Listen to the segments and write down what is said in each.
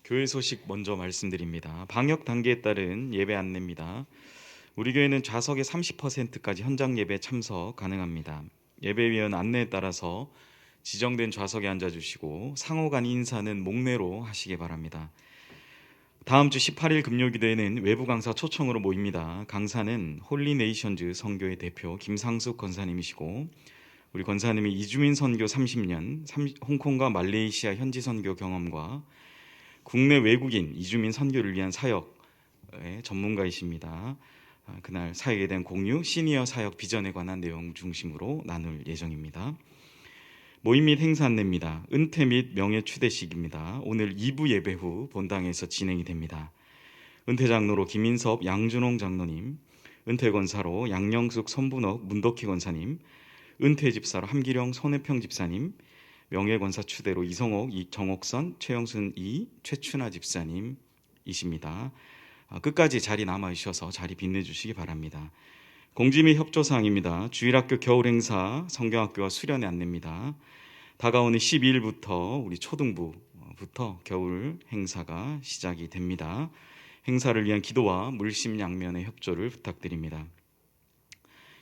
교회 소식 먼저 말씀드립니다. 방역 단계에 따른 예배 안내입니다. 우리 교회는 좌석의 30%까지 현장 예배 참석 가능합니다. 예배위원 안내에 따라서 지정된 좌석에 앉아주시고 상호 간 인사는 목례로 하시기 바랍니다. 다음 주 18일 금요기도에는 외부 강사 초청으로 모입니다. 강사는 홀리네이션즈 선교회 대표 김상숙 권사님이시고 우리 권사님이 이주민 선교 30년, 홍콩과 말레이시아 현지 선교 경험과 국내 외국인 이주민 선교를 위한 사역의 전문가이십니다. 그날 사역에 대한 공유, 시니어 사역 비전에 관한 내용 중심으로 나눌 예정입니다. 모임 및 행사 안내입니다. 은퇴 및 명예 추대식입니다. 오늘 2부 예배 후 본당에서 진행이 됩니다. 은퇴 장로로 김인섭, 양준홍 장로님, 은퇴 권사로 양영숙, 선분옥, 문덕희 권사님, 은퇴 집사로 함기령, 손혜평 집사님, 명예권사 추대로 이성옥, 정옥선, 최영순 최춘아 집사님이십니다. 끝까지 자리 남아주셔서 자리 빛내주시기 바랍니다. 공지 및 협조사항입니다. 주일학교 겨울행사 성경학교와 수련회 안내입니다. 다가오는 12일부터 우리 초등부부터 겨울 행사가 시작이 됩니다. 행사를 위한 기도와 물심양면의 협조를 부탁드립니다.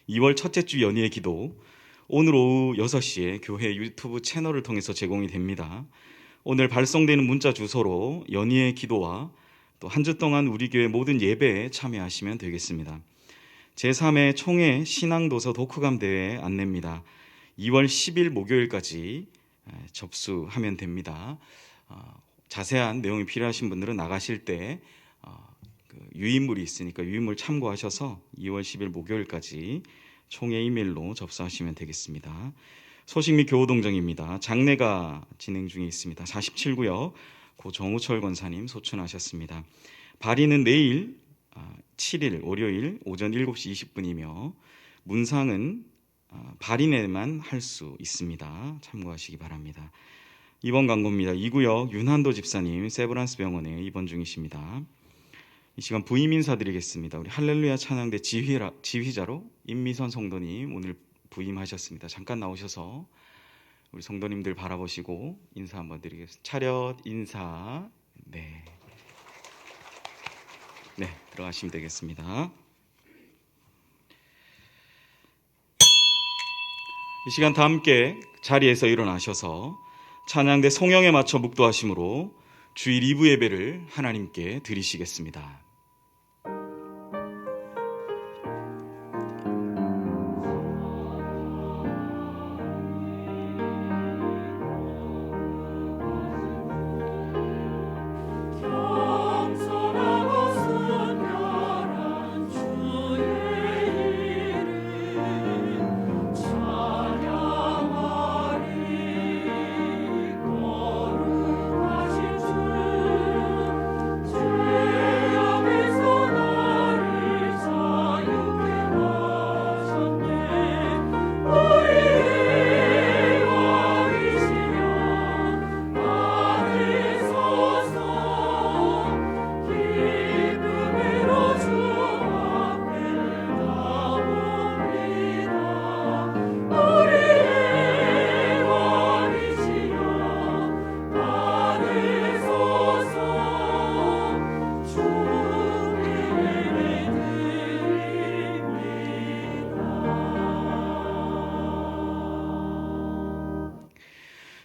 2월 첫째 주 연희의 기도, 오늘 오후 6시에 교회 유튜브 채널을 통해서 제공이 됩니다. 오늘 발송되는 문자 주소로 연희의 기도와 또 한 주 동안 우리 교회 모든 예배에 참여하시면 되겠습니다. 제3회 총회 신앙도서 독후감 대회 안내입니다. 2월 10일 목요일까지 접수하면 됩니다. 자세한 내용이 필요하신 분들은 나가실 때 유인물이 있으니까 유인물 참고하셔서 2월 10일 목요일까지 총회 이메일로 접수하시면 되겠습니다. 소식 및 교우 동정입니다. 장례가 진행 중에 있습니다. 47구역 고 정우철 권사님 소천하셨습니다. 발인은 내일 7일 월요일 오전 7시 20분이며 문상은 발인에만 할 수 있습니다. 참고하시기 바랍니다. 입원 광고입니다. 2구역 윤한도 집사님 세브란스 병원에 입원 중이십니다. 이 시간 부임 인사드리겠습니다. 우리 할렐루야 찬양대 지휘자로 임미선 성도님 오늘 부임하셨습니다. 잠깐 나오셔서 우리 성도님들 바라보시고 인사 한번 드리겠습니다. 차렷 인사. 네, 들어가시면 되겠습니다. 이 시간 다 함께 자리에서 일어나셔서 찬양대 송영에 맞춰 묵도하심으로 주일 2부 예배를 하나님께 드리시겠습니다.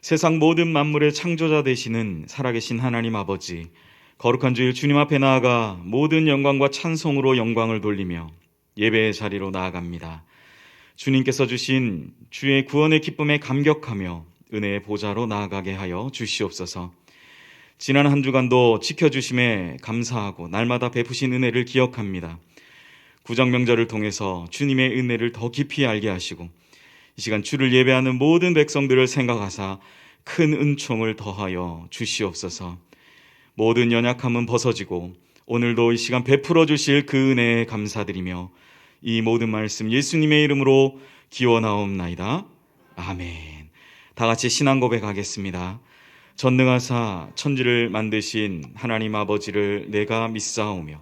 세상 모든 만물의 창조자 되시는 살아계신 하나님 아버지, 거룩한 주일 주님 앞에 나아가 모든 영광과 찬송으로 영광을 돌리며 예배의 자리로 나아갑니다. 주님께서 주신 주의 구원의 기쁨에 감격하며 은혜의 보좌로 나아가게 하여 주시옵소서. 지난 한 주간도 지켜주심에 감사하고 날마다 베푸신 은혜를 기억합니다. 구정명절을 통해서 주님의 은혜를 더 깊이 알게 하시고 이 시간 주를 예배하는 모든 백성들을 생각하사 큰 은총을 더하여 주시옵소서. 모든 연약함은 벗어지고 오늘도 이 시간 베풀어 주실 그 은혜에 감사드리며 이 모든 말씀 예수님의 이름으로 기원하옵나이다. 아멘. 다 같이 신앙 고백하겠습니다. 전능하사 천지를 만드신 하나님 아버지를 내가 믿사오며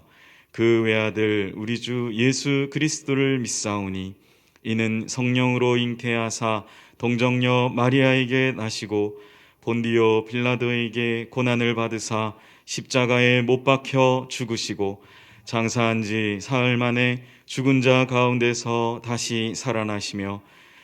그 외아들 우리 주 예수 그리스도를 믿사오니 이는 성령으로 잉태하사 동정녀 마리아에게 나시고 본디오 빌라도에게 고난을 받으사 십자가에 못 박혀 죽으시고 장사한 지 사흘 만에 죽은 자 가운데서 다시 살아나시며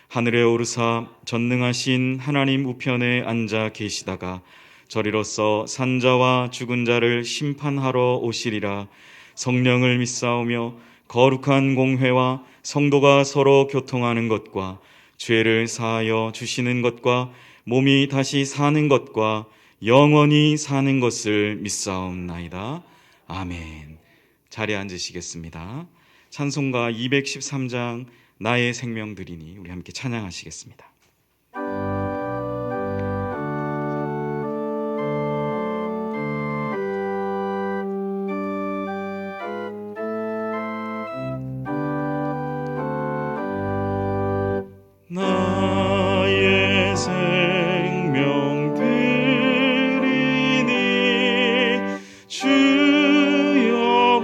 하늘에 오르사 전능하신 하나님 우편에 앉아 계시다가 저리로서 산자와 죽은 자를 심판하러 오시리라. 성령을 믿사오며 거룩한 공회와 성도가 서로 교통하는 것과 죄를 사하여 주시는 것과 몸이 다시 사는 것과 영원히 사는 것을 믿사옵나이다. 아멘. 자리에 앉으시겠습니다. 찬송가 213장 나의 생명 드리니 우리 함께 찬양하시겠습니다. 나의 생명 드리니 주여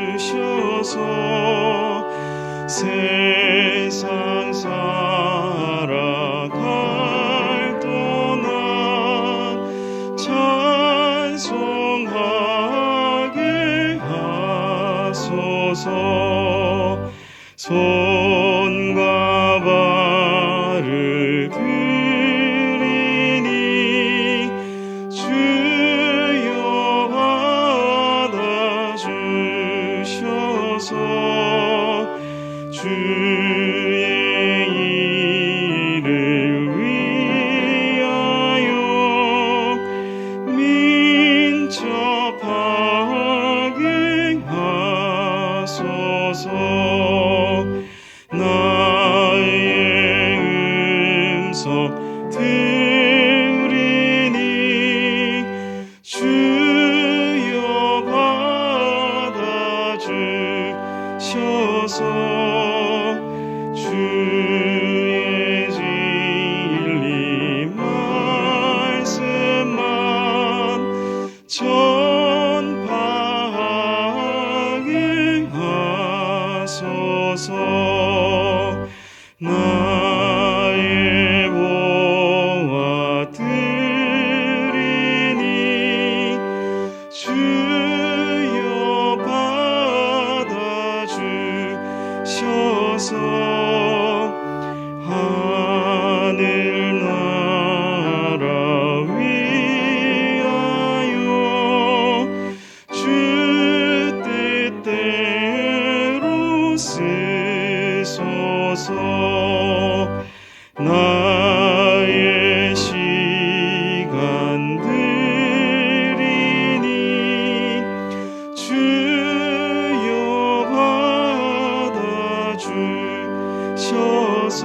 받아주셔서 세상 살아갈 동안 찬송하게 하소서. 손과 발을 드리니 주여 받아주셔서 주의 일을 위하여 민첩하게 하소서. 나의 음성 들으니 주여 받아주셔서 주의 진리 말씀만 전파하게 하소서. 나의 보아 드리니 주여 받아주셔서 하늘나라 위하여 주 뜻대로 쓰소서. 나의 시간 드리니 주여 받아주셔서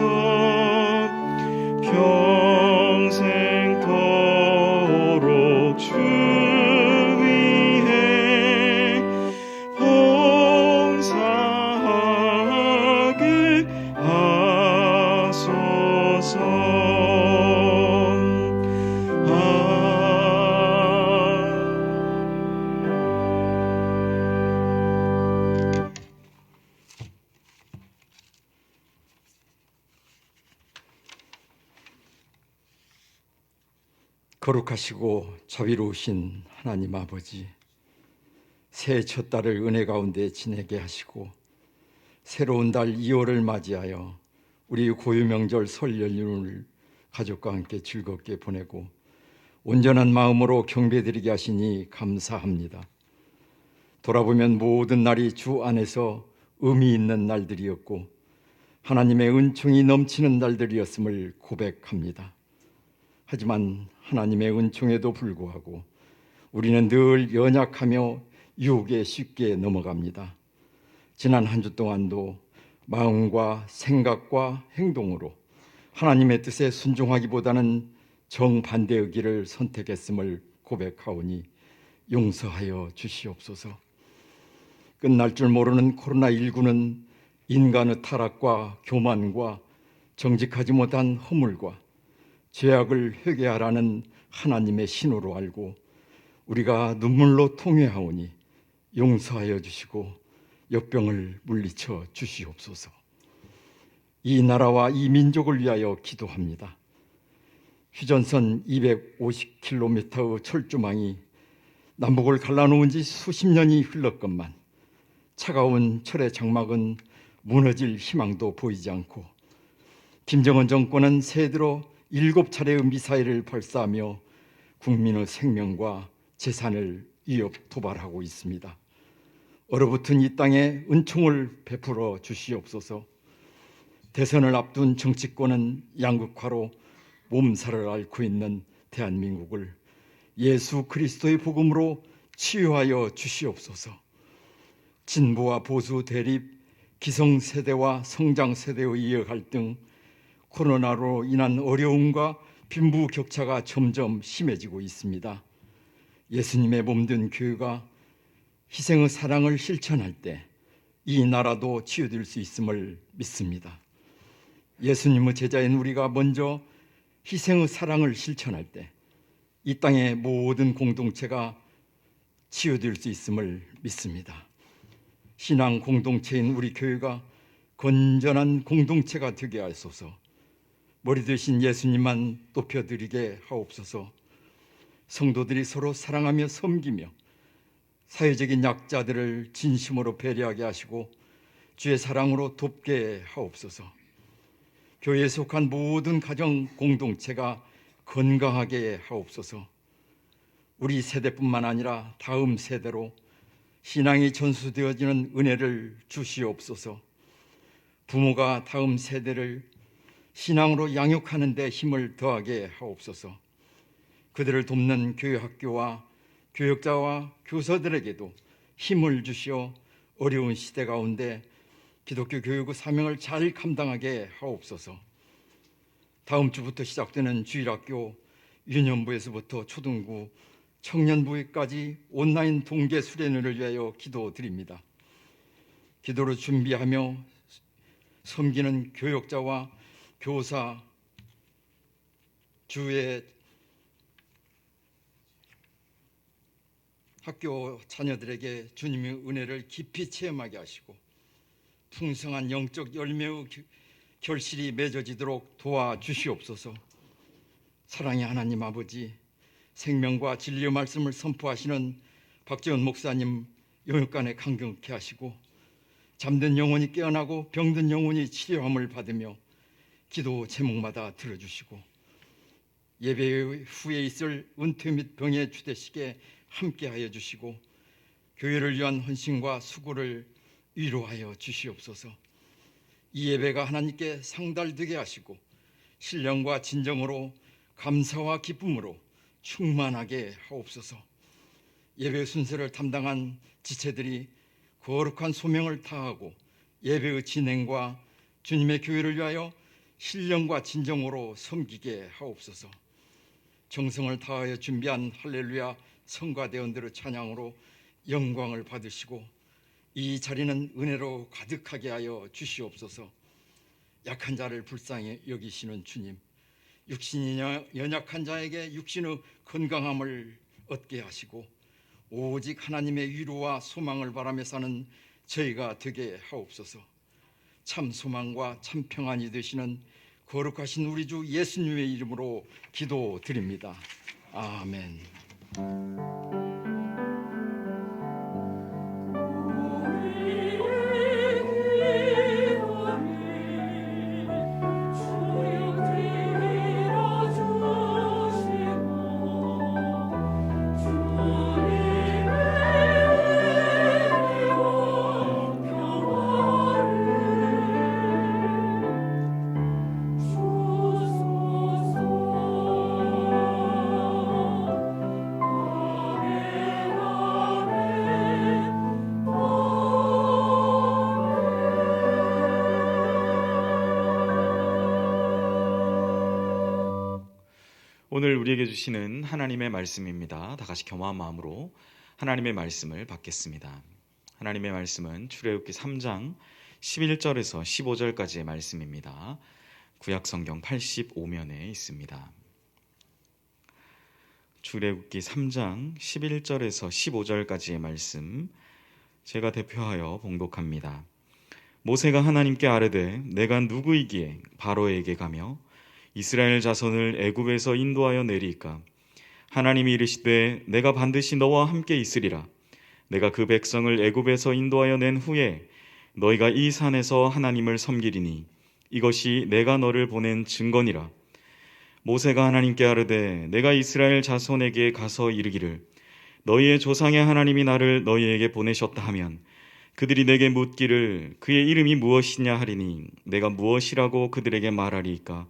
평생토록 주 위해 봉사하게 하소서. 거룩하시고 자비로우신 하나님 아버지, 새해 첫 달을 은혜 가운데 지내게 하시고 새로운 달 2월을 맞이하여 우리 고유명절 설 연휴를 가족과 함께 즐겁게 보내고 온전한 마음으로 경배드리게 하시니 감사합니다. 돌아보면 모든 날이 주 안에서 의미 있는 날들이었고 하나님의 은총이 넘치는 날들이었음을 고백합니다. 하지만 하나님의 은총에도 불구하고 우리는 늘 연약하며 유혹에 쉽게 넘어갑니다. 지난 한 주 동안도 마음과 생각과 행동으로 하나님의 뜻에 순종하기보다는 정반대의 길을 선택했음을 고백하오니 용서하여 주시옵소서. 끝날 줄 모르는 코로나19는 인간의 타락과 교만과 정직하지 못한 허물과 죄악을 회개하라는 하나님의 신호로 알고 우리가 눈물로 통회하오니 용서하여 주시고 역병을 물리쳐 주시옵소서. 이 나라와 이 민족을 위하여 기도합니다. 휴전선 250km의 철조망이 남북을 갈라놓은 지 수십 년이 흘렀건만 차가운 철의 장막은 무너질 희망도 보이지 않고 김정은 정권은 새해 들어 7차례의 미사일을 발사하며 국민의 생명과 재산을 위협 도발하고 있습니다. 얼어붙은 이 땅에 은총을 베풀어 주시옵소서. 대선을 앞둔 정치권은 양극화로 몸살을 앓고 있는 대한민국을 예수 그리스도의 복음으로 치유하여 주시옵소서. 진보와 보수 대립, 기성세대와 성장세대의 이해 갈등, 코로나로 인한 어려움과 빈부격차가 점점 심해지고 있습니다. 예수님의 몸된 교회가 희생의 사랑을 실천할 때 이 나라도 치유될 수 있음을 믿습니다. 예수님의 제자인 우리가 먼저 희생의 사랑을 실천할 때 이 땅의 모든 공동체가 치유될 수 있음을 믿습니다. 신앙 공동체인 우리 교회가 건전한 공동체가 되게 하소서. 머리 되신 예수님만 높여드리게 하옵소서. 성도들이 서로 사랑하며 섬기며 사회적인 약자들을 진심으로 배려하게 하시고 주의 사랑으로 돕게 하옵소서. 교회에 속한 모든 가정 공동체가 건강하게 하옵소서. 우리 세대뿐만 아니라 다음 세대로 신앙이 전수되어지는 은혜를 주시옵소서. 부모가 다음 세대를 신앙으로 양육하는 데 힘을 더하게 하옵소서. 그들을 돕는 교회 학교와 교역자와 교사들에게도 힘을 주시어 어려운 시대 가운데 기독교 교육의 사명을 잘 감당하게 하옵소서. 다음 주부터 시작되는 주일학교 유년부에서부터 초등부, 청년부까지 온라인 동계 수련회를 위하여 기도드립니다. 기도로 준비하며 섬기는 교역자와 교사, 주의 학교 자녀들에게 주님의 은혜를 깊이 체험하게 하시고 풍성한 영적 열매의 결실이 맺어지도록 도와주시옵소서. 사랑의 하나님 아버지, 생명과 진리의 말씀을 선포하시는 박재원 목사님 영육간에 강경케 하시고 잠든 영혼이 깨어나고 병든 영혼이 치료함을 받으며 기도 제목마다 들어주시고 예배 후에 있을 은퇴 및 병의 주대식에 함께하여 주시고 교회를 위한 헌신과 수고를 위로하여 주시옵소서. 이 예배가 하나님께 상달되게 하시고 신령과 진정으로 감사와 기쁨으로 충만하게 하옵소서. 예배 순서를 담당한 지체들이 거룩한 소명을 다하고 예배의 진행과 주님의 교회를 위하여 신령과 진정으로 섬기게 하옵소서. 정성을 다하여 준비한 할렐루야 성가대원들의 찬양으로 영광을 받으시고 이 자리는 은혜로 가득하게 하여 주시옵소서. 약한 자를 불쌍히 여기시는 주님, 육신이 연약한 자에게 육신의 건강함을 얻게 하시고 오직 하나님의 위로와 소망을 바라며 사는 저희가 되게 하옵소서. 참 소망과 참 평안이 되시는 거룩하신 우리 주 예수님의 이름으로 기도드립니다. 아멘. 오늘 우리에게 주시는 하나님의 말씀입니다. 다 같이 겸허한 마음으로 하나님의 말씀을 받겠습니다. 하나님의 말씀은 출애굽기 3장 11절에서 15절까지의 말씀입니다. 구약성경 85면에 있습니다. 출애굽기 3장 11절에서 15절까지의 말씀 제가 대표하여 봉독합니다. 모세가 하나님께 아뢰되 내가 누구이기에 바로에게 가며 이스라엘 자손을 애굽에서 인도하여 내리까? 하나님이 이르시되 내가 반드시 너와 함께 있으리라. 내가 그 백성을 애굽에서 인도하여 낸 후에 너희가 이 산에서 하나님을 섬기리니 이것이 내가 너를 보낸 증거니라. 모세가 하나님께 아뢰되 내가 이스라엘 자손에게 가서 이르기를 너희의 조상의 하나님이 나를 너희에게 보내셨다 하면 그들이 내게 묻기를 그의 이름이 무엇이냐 하리니 내가 무엇이라고 그들에게 말하리이까?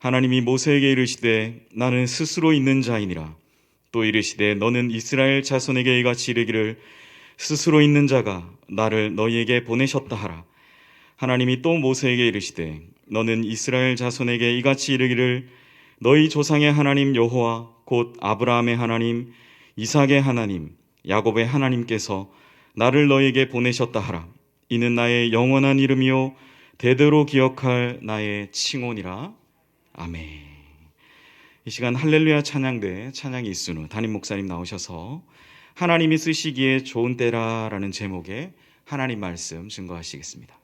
하나님이 모세에게 이르시되 나는 스스로 있는 자이니라. 또 이르시되 너는 이스라엘 자손에게 이같이 이르기를 스스로 있는 자가 나를 너희에게 보내셨다 하라. 하나님이 또 모세에게 이르시되 너는 이스라엘 자손에게 이같이 이르기를 너희 조상의 하나님 여호와 곧 아브라함의 하나님, 이삭의 하나님, 야곱의 하나님께서 나를 너희에게 보내셨다 하라. 이는 나의 영원한 이름이요 대대로 기억할 나의 칭호니라. 아멘. 이 시간 할렐루야 찬양대 찬양 이순우 담임 목사님 나오셔서 하나님이 쓰시기에 좋은 때라라는 제목의 하나님 말씀 증거하시겠습니다.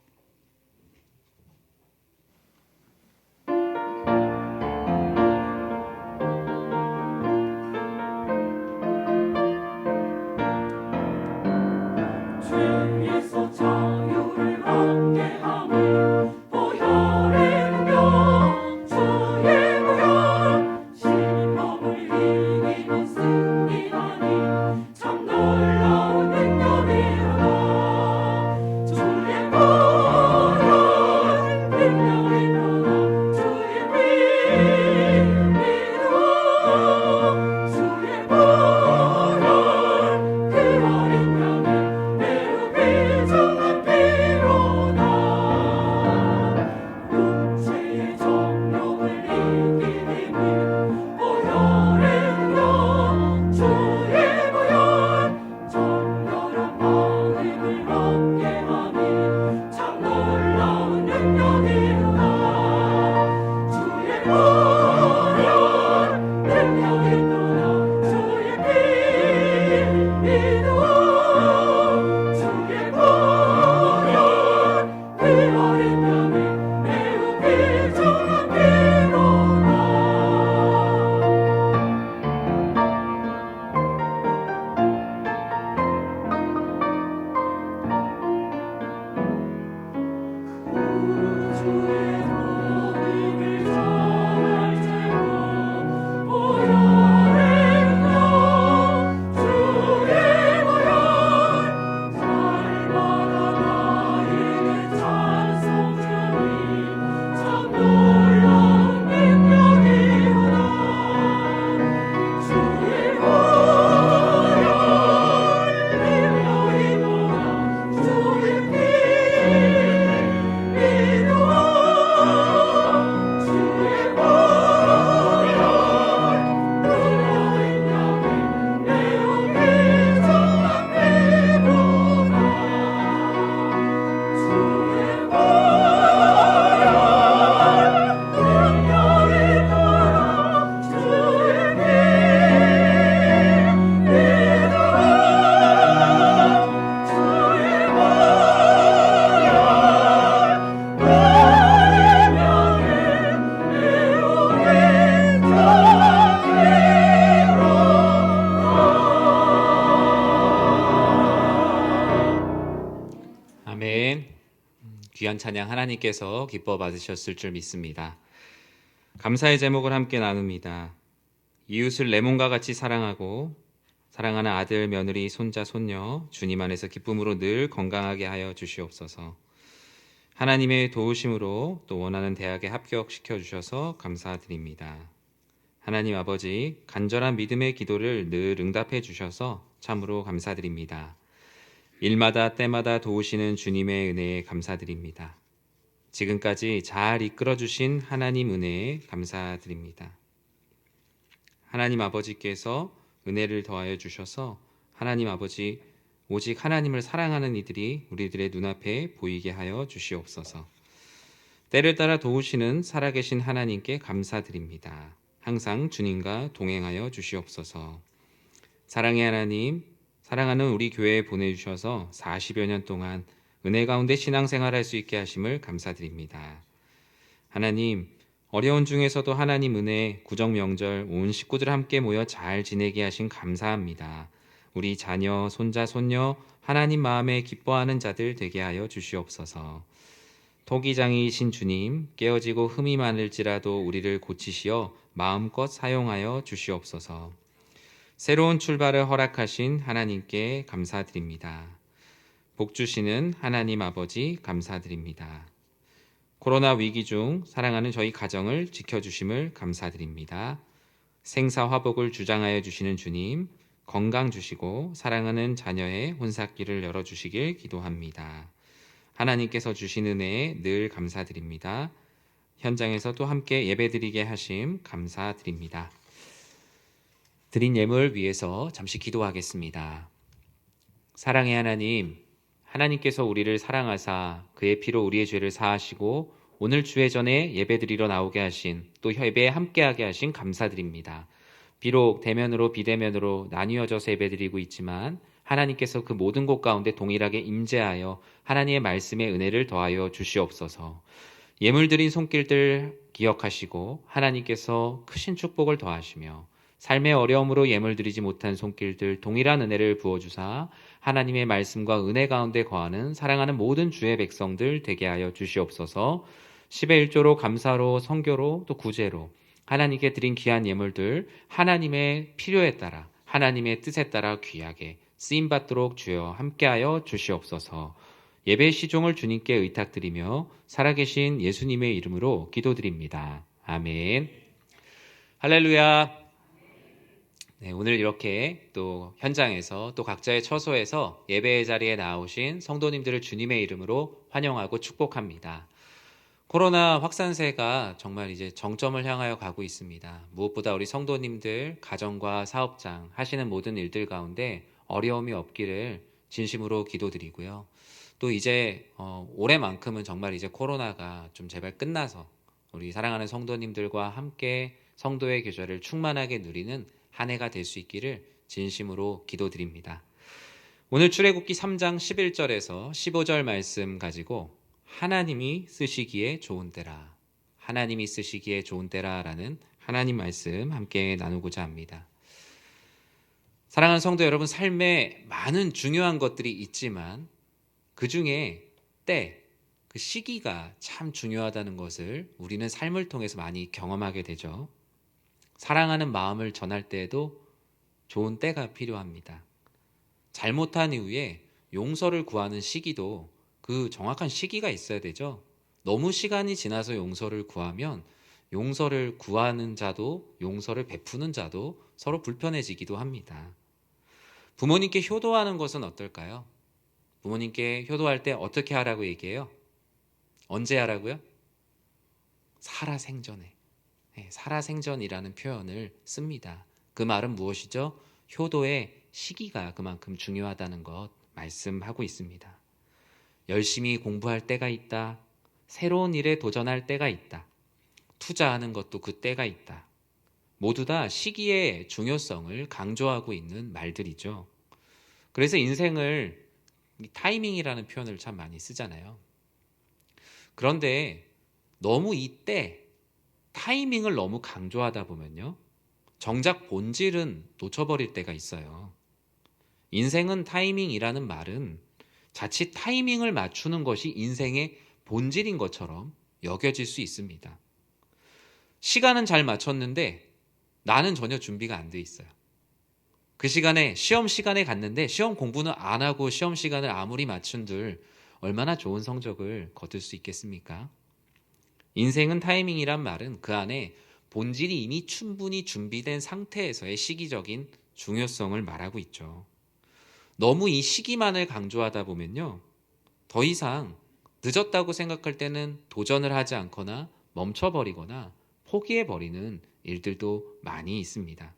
주에서 자유를 얻게 하니 보혈의 능력 주의 보혈 시험을 이기고 승리하니 참 놀라운 능력이로다. 주의 보혈 능력이로다. 주의 피 믿어 주의 보혈 그 어린 양의 매우 비정한 피로다. 육체의 정욕을 이기니 보혈의 능력 주의 보혈 정결한 마음을 얻게 하니 참 놀라운 능력이로다. 주의 보혈 능력이로다. 주의 피 믿어 주의 보혈 그 어린 양의 매우 비정한 피로다. 주의 모든 전할 제고 보혈의 능력 주의 보혈 날마다 나에게 찬송 주니 참 놀라운 능력이로다. 주의 보혈 능력이로다. 주의 피 믿어 주의 보혈 그 어린 양의 매우 비정한 피로다. 주의 보혈 능력이로다. 주의 피 믿어 주의 아멘. 귀한 찬양 하나님께서 기뻐 받으셨을 줄 믿습니다. 감사의 제목을 함께 나눕니다. 이웃을 내 몸과 같이 사랑하고 사랑하는 아들, 며느리, 손자, 손녀 주님 안에서 기쁨으로 늘 건강하게 하여 주시옵소서. 하나님의 도우심으로 또 원하는 대학에 합격시켜 주셔서 감사드립니다. 하나님 아버지, 간절한 믿음의 기도를 늘 응답해 주셔서 참으로 감사드립니다. 일마다 때마다 도우시는 주님의 은혜에 감사드립니다. 지금까지 잘 이끌어 주신 하나님 은혜에 감사드립니다. 하나님 아버지께서 은혜를 더하여 주셔서 하나님 아버지 오직 하나님을 사랑하는 이들이 우리들의 눈앞에 보이게 하여 주시옵소서. 때를 따라 도우시는 살아계신 하나님께 감사드립니다. 항상 주님과 동행하여 주시옵소서. 사랑의 하나님, 사랑하는 우리 교회에 보내주셔서 40여 년 동안 은혜 가운데 신앙생활할 수 있게 하심을 감사드립니다. 하나님, 어려운 중에서도 하나님 은혜, 구정 명절 온 식구들 함께 모여 잘 지내게 하신 감사합니다. 우리 자녀, 손자, 손녀 하나님 마음에 기뻐하는 자들 되게 하여 주시옵소서. 토기장이신 주님, 깨어지고 흠이 많을지라도 우리를 고치시어 마음껏 사용하여 주시옵소서. 새로운 출발을 허락하신 하나님께 감사드립니다. 복 주시는 하나님 아버지 감사드립니다. 코로나 위기 중 사랑하는 저희 가정을 지켜주심을 감사드립니다. 생사화복을 주장하여 주시는 주님, 건강 주시고 사랑하는 자녀의 혼삭길을 열어주시길 기도합니다. 하나님께서 주신 은혜에 늘 감사드립니다. 현장에서 또 함께 예배드리게 하심 감사드립니다. 드린 예물 위해서 잠시 기도하겠습니다. 사랑의 하나님, 하나님께서 우리를 사랑하사 그의 피로 우리의 죄를 사하시고 오늘 주회전에 예배드리러 나오게 하신, 또 예배에 함께하게 하신 감사드립니다. 비록 대면으로 비대면으로 나뉘어져서 예배드리고 있지만 하나님께서 그 모든 곳 가운데 동일하게 임재하여 하나님의 말씀의 은혜를 더하여 주시옵소서. 예물 드린 손길들 기억하시고 하나님께서 크신 축복을 더하시며 삶의 어려움으로 예물 드리지 못한 손길들 동일한 은혜를 부어주사 하나님의 말씀과 은혜 가운데 거하는 사랑하는 모든 주의 백성들 되게 하여 주시옵소서. 10의 1조로 감사로 선교로 또 구제로 하나님께 드린 귀한 예물들 하나님의 필요에 따라 하나님의 뜻에 따라 귀하게 쓰임받도록 주여 함께하여 주시옵소서. 예배 시종을 주님께 의탁드리며 살아계신 예수님의 이름으로 기도드립니다. 아멘. 할렐루야. 네, 오늘 이렇게 또 현장에서 또 각자의 처소에서 예배의 자리에 나오신 성도님들을 주님의 이름으로 환영하고 축복합니다. 코로나 확산세가 정말 이제 정점을 향하여 가고 있습니다. 무엇보다 우리 성도님들, 가정과 사업장 하시는 모든 일들 가운데 어려움이 없기를 진심으로 기도드리고요. 또 이제 올해만큼은 정말 이제 코로나가 좀 제발 끝나서 우리 사랑하는 성도님들과 함께 성도의 계절을 충만하게 누리는 한 해가 될 수 있기를 진심으로 기도드립니다. 오늘 출애굽기 3장 11절에서 15절 말씀 가지고 하나님이 쓰시기에 좋은 때라, 하나님이 쓰시기에 좋은 때라라는 하나님 말씀 함께 나누고자 합니다. 사랑하는 성도 여러분, 삶에 많은 중요한 것들이 있지만 그 중에 때, 그 시기가 참 중요하다는 것을 우리는 삶을 통해서 많이 경험하게 되죠. 사랑하는 마음을 전할 때에도 좋은 때가 필요합니다. 잘못한 이후에 용서를 구하는 시기도 그 정확한 시기가 있어야 되죠. 너무 시간이 지나서 용서를 구하면 용서를 구하는 자도 용서를 베푸는 자도 서로 불편해지기도 합니다. 부모님께 효도하는 것은 어떨까요? 부모님께 효도할 때 어떻게 하라고 얘기해요? 언제 하라고요? 살아생전에. 살아생전이라는 표현을 씁니다. 그 말은 무엇이죠? 효도의 시기가 그만큼 중요하다는 것 말씀하고 있습니다. 열심히 공부할 때가 있다. 새로운 일에 도전할 때가 있다. 투자하는 것도 그 때가 있다. 모두 다 시기의 중요성을 강조하고 있는 말들이죠. 그래서 인생을 타이밍이라는 표현을 참 많이 쓰잖아요. 그런데 너무 이때 타이밍을 너무 강조하다 보면요, 정작 본질은 놓쳐버릴 때가 있어요. 인생은 타이밍이라는 말은 자칫 타이밍을 맞추는 것이 인생의 본질인 것처럼 여겨질 수 있습니다. 시간은 잘 맞췄는데 나는 전혀 준비가 안 돼 있어요. 그 시간에 시험 시간에 갔는데 시험 공부는 안 하고 시험 시간을 아무리 맞춘들 얼마나 좋은 성적을 거둘 수 있겠습니까? 인생은 타이밍이란 말은 그 안에 본질이 이미 충분히 준비된 상태에서의 시기적인 중요성을 말하고 있죠. 너무 이 시기만을 강조하다 보면요, 더 이상 늦었다고 생각할 때는 도전을 하지 않거나 멈춰버리거나 포기해버리는 일들도 많이 있습니다.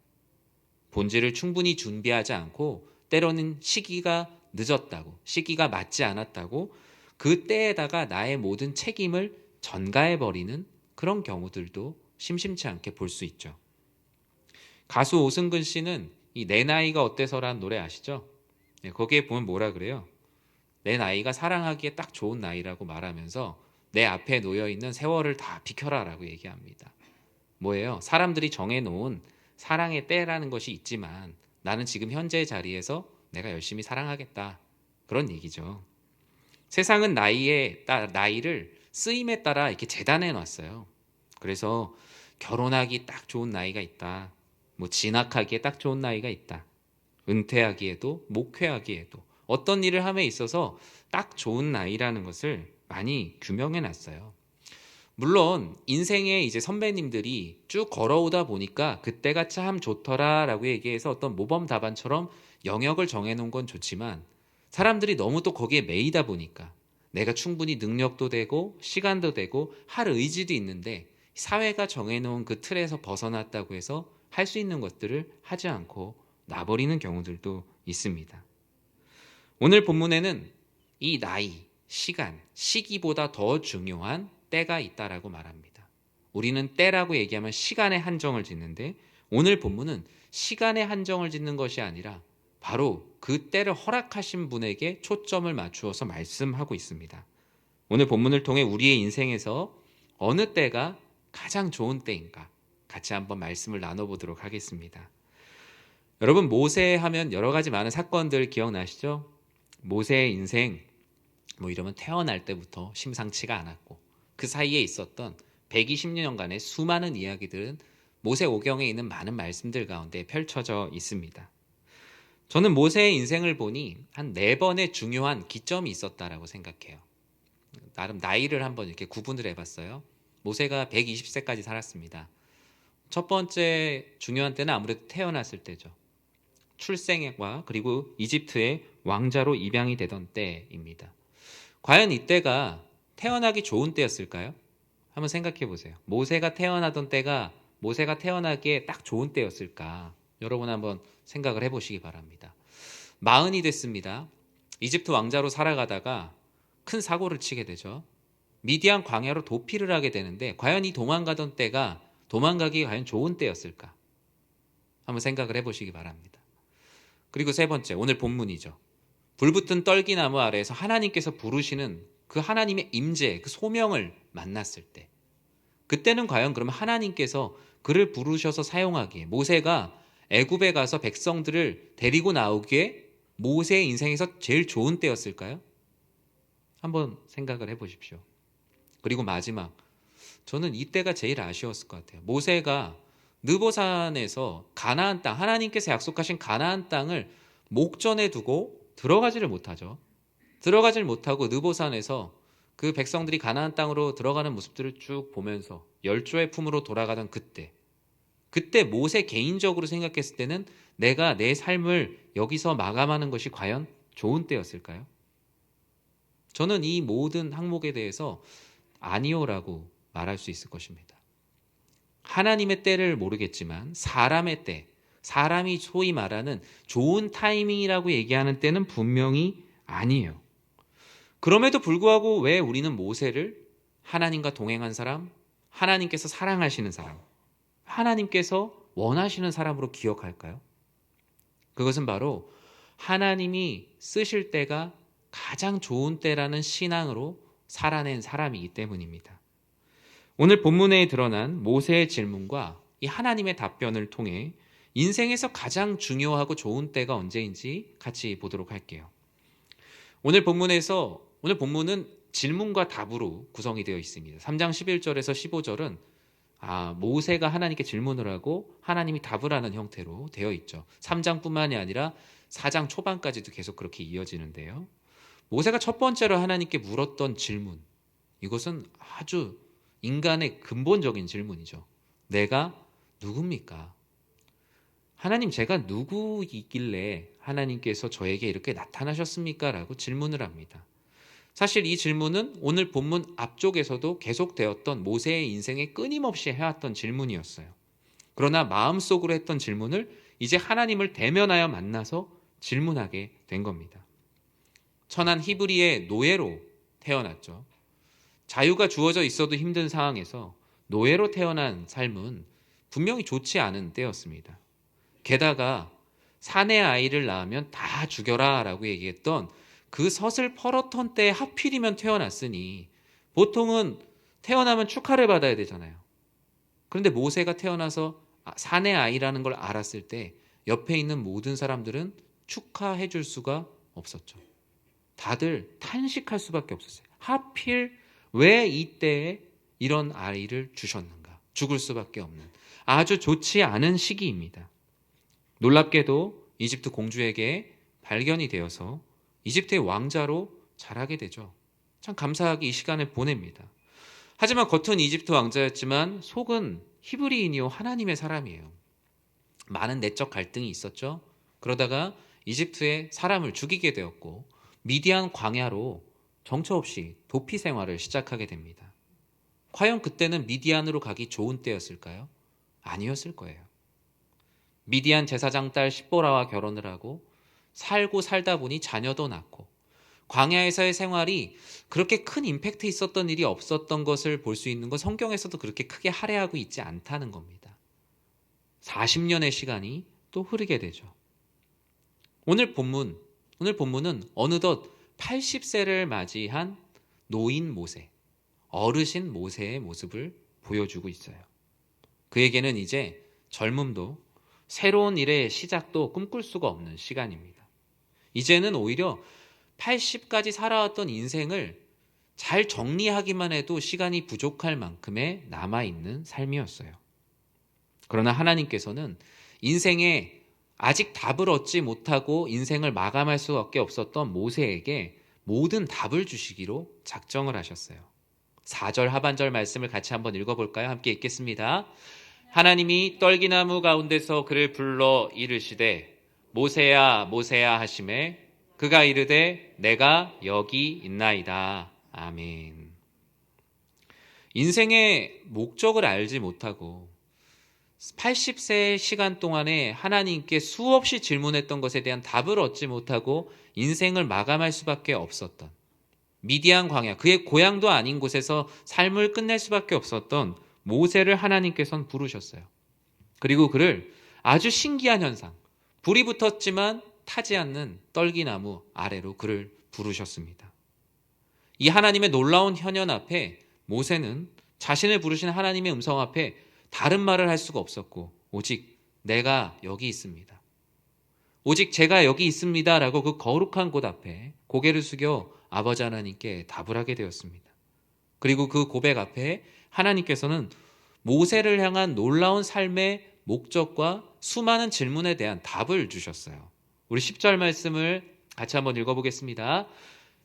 본질을 충분히 준비하지 않고 때로는 시기가 늦었다고, 시기가 맞지 않았다고 그 때에다가 나의 모든 책임을 전가해버리는 그런 경우들도 심심치 않게 볼 수 있죠. 가수 오승근 씨는 이 내 나이가 어때서라는 노래 아시죠? 거기에 보면 뭐라 그래요? 내 나이가 사랑하기에 딱 좋은 나이라고 말하면서 내 앞에 놓여 있는 세월을 다 비켜라라고 얘기합니다. 뭐예요? 사람들이 정해놓은 사랑의 때라는 것이 있지만 나는 지금 현재의 자리에서 내가 열심히 사랑하겠다. 그런 얘기죠. 세상은 나이를 쓰임에 따라 이렇게 재단해 놨어요. 그래서 결혼하기 딱 좋은 나이가 있다. 뭐 진학하기에 딱 좋은 나이가 있다. 은퇴하기에도 목회하기에도 어떤 일을 함에 있어서 딱 좋은 나이라는 것을 많이 규명해 놨어요. 물론 인생에 이제 선배님들이 쭉 걸어오다 보니까 그때가 참 좋더라라고 얘기해서 어떤 모범 답안처럼 영역을 정해놓은 건 좋지만 사람들이 너무 또 거기에 매이다 보니까 내가 충분히 능력도 되고 시간도 되고 할 의지도 있는데 사회가 정해놓은 그 틀에서 벗어났다고 해서 할 수 있는 것들을 하지 않고 놔버리는 경우들도 있습니다. 오늘 본문에는 이 나이, 시간, 시기보다 더 중요한 때가 있다라고 말합니다. 우리는 때라고 얘기하면 시간에 한정을 짓는데 오늘 본문은 시간에 한정을 짓는 것이 아니라 바로 그 때를 허락하신 분에게 초점을 맞추어서 말씀하고 있습니다. 오늘 본문을 통해 우리의 인생에서 어느 때가 가장 좋은 때인가 같이 한번 말씀을 나눠보도록 하겠습니다. 여러분, 모세 하면 여러 가지 많은 사건들 기억나시죠? 모세의 인생 뭐 이러면 태어날 때부터 심상치가 않았고 그 사이에 있었던 120년간의 수많은 이야기들은 모세오경에 있는 많은 말씀들 가운데 펼쳐져 있습니다. 저는 모세의 인생을 보니 한 4번의 중요한 기점이 있었다라고 생각해요. 나름 나이를 한번 이렇게 구분을 해봤어요. 모세가 120세까지 살았습니다. 첫 번째 중요한 때는 아무래도 태어났을 때죠. 출생과 그리고 이집트의 왕자로 입양이 되던 때입니다. 과연 이때가 태어나기 좋은 때였을까요? 한번 생각해 보세요. 모세가 태어나던 때가 모세가 태어나기에 딱 좋은 때였을까? 여러분 한번 생각을 해보시기 바랍니다. 40이 됐습니다. 이집트 왕자로 살아가다가 큰 사고를 치게 되죠. 미디안 광야로 도피를 하게 되는데 과연 이 도망가던 때가 도망가기 과연 좋은 때였을까? 한번 생각을 해보시기 바랍니다. 그리고 세 번째, 오늘 본문이죠. 불붙은 떨기나무 아래에서 하나님께서 부르시는 그 하나님의 임재, 그 소명을 만났을 때 그때는 과연 그러면 하나님께서 그를 부르셔서 사용하기에 모세가 애굽에 가서 백성들을 데리고 나오기에 모세의 인생에서 제일 좋은 때였을까요? 한번 생각을 해보십시오. 그리고 마지막, 저는 이때가 제일 아쉬웠을 것 같아요. 모세가 느보산에서 가나안 땅, 하나님께서 약속하신 가나안 땅을 목전에 두고 들어가지를 못하죠. 들어가질 못하고 느보산에서 그 백성들이 가나안 땅으로 들어가는 모습들을 쭉 보면서 열조의 품으로 돌아가던 그때 모세 개인적으로 생각했을 때는 내가 내 삶을 여기서 마감하는 것이 과연 좋은 때였을까요? 저는 이 모든 항목에 대해서 아니오라고 말할 수 있을 것입니다. 하나님의 때를 모르겠지만 사람의 때, 사람이 소위 말하는 좋은 타이밍이라고 얘기하는 때는 분명히 아니에요. 그럼에도 불구하고 왜 우리는 모세를 하나님과 동행한 사람, 하나님께서 사랑하시는 사람, 하나님께서 원하시는 사람으로 기억할까요? 그것은 바로 하나님이 쓰실 때가 가장 좋은 때라는 신앙으로 살아낸 사람이기 때문입니다. 오늘 본문에 드러난 모세의 질문과 이 하나님의 답변을 통해 인생에서 가장 중요하고 좋은 때가 언제인지 같이 보도록 할게요. 오늘 본문은 질문과 답으로 구성이 되어 있습니다. 3장 11절에서 15절은 모세가 하나님께 질문을 하고 하나님이 답을 하는 형태로 되어 있죠. 3장뿐만이 아니라 4장 초반까지도 계속 그렇게 이어지는데요. 모세가 첫 번째로 하나님께 물었던 질문, 이것은 아주 인간의 근본적인 질문이죠. 내가 누굽니까? 하나님, 제가 누구이길래 하나님께서 저에게 이렇게 나타나셨습니까? 라고 질문을 합니다. 사실 이 질문은 오늘 본문 앞쪽에서도 계속되었던 모세의 인생에 끊임없이 해왔던 질문이었어요. 그러나 마음속으로 했던 질문을 이제 하나님을 대면하여 만나서 질문하게 된 겁니다. 천한 히브리의 노예로 태어났죠. 자유가 주어져 있어도 힘든 상황에서 노예로 태어난 삶은 분명히 좋지 않은 때였습니다. 게다가 사내 아이를 낳으면 다 죽여라 라고 얘기했던 그 서슬퍼렇던 때에 하필이면 태어났으니 보통은 태어나면 축하를 받아야 되잖아요. 그런데 모세가 태어나서 사내 아이라는 걸 알았을 때 옆에 있는 모든 사람들은 축하해 줄 수가 없었죠. 다들 탄식할 수밖에 없었어요. 하필 왜 이때에 이런 아이를 주셨는가? 죽을 수밖에 없는 아주 좋지 않은 시기입니다. 놀랍게도 이집트 공주에게 발견이 되어서 이집트의 왕자로 자라게 되죠. 참 감사하게 이 시간을 보냅니다. 하지만 겉은 이집트 왕자였지만 속은 히브리인이요 하나님의 사람이에요. 많은 내적 갈등이 있었죠. 그러다가 이집트에 사람을 죽이게 되었고 미디안 광야로 정처 없이 도피 생활을 시작하게 됩니다. 과연 그때는 미디안으로 가기 좋은 때였을까요? 아니었을 거예요. 미디안 제사장 딸 십보라와 결혼을 하고 살고 살다 보니 자녀도 낳고 광야에서의 생활이 그렇게 큰 임팩트 있었던 일이 없었던 것을 볼 수 있는 건 성경에서도 그렇게 크게 할애하고 있지 않다는 겁니다. 40년의 시간이 또 흐르게 되죠. 오늘 본문은 어느덧 80세를 맞이한 노인 모세, 어르신 모세의 모습을 보여주고 있어요. 그에게는 이제 젊음도 새로운 일의 시작도 꿈꿀 수가 없는 시간입니다. 이제는 오히려 80까지 살아왔던 인생을 잘 정리하기만 해도 시간이 부족할 만큼의 남아있는 삶이었어요. 그러나 하나님께서는 인생에 아직 답을 얻지 못하고 인생을 마감할 수밖에 없었던 모세에게 모든 답을 주시기로 작정을 하셨어요. 4절 하반절 말씀을 같이 한번 읽어볼까요? 함께 읽겠습니다. 하나님이 떨기나무 가운데서 그를 불러 이르시되 모세야 모세야 하시매 그가 이르되 내가 여기 있나이다. 아멘. 인생의 목적을 알지 못하고 80세의 시간 동안에 하나님께 수없이 질문했던 것에 대한 답을 얻지 못하고 인생을 마감할 수밖에 없었던 미디안 광야, 그의 고향도 아닌 곳에서 삶을 끝낼 수밖에 없었던 모세를 하나님께서는 부르셨어요. 그리고 그를 아주 신기한 현상, 불이 붙었지만 타지 않는 떨기나무 아래로 그를 부르셨습니다. 이 하나님의 놀라운 현현 앞에 모세는 자신을 부르신 하나님의 음성 앞에 다른 말을 할 수가 없었고 오직 내가 여기 있습니다. 오직 제가 여기 있습니다 라고 그 거룩한 곳 앞에 고개를 숙여 아버지 하나님께 답을 하게 되었습니다. 그리고 그 고백 앞에 하나님께서는 모세를 향한 놀라운 삶의 목적과 수많은 질문에 대한 답을 주셨어요. 우리 10절 말씀을 같이 한번 읽어보겠습니다.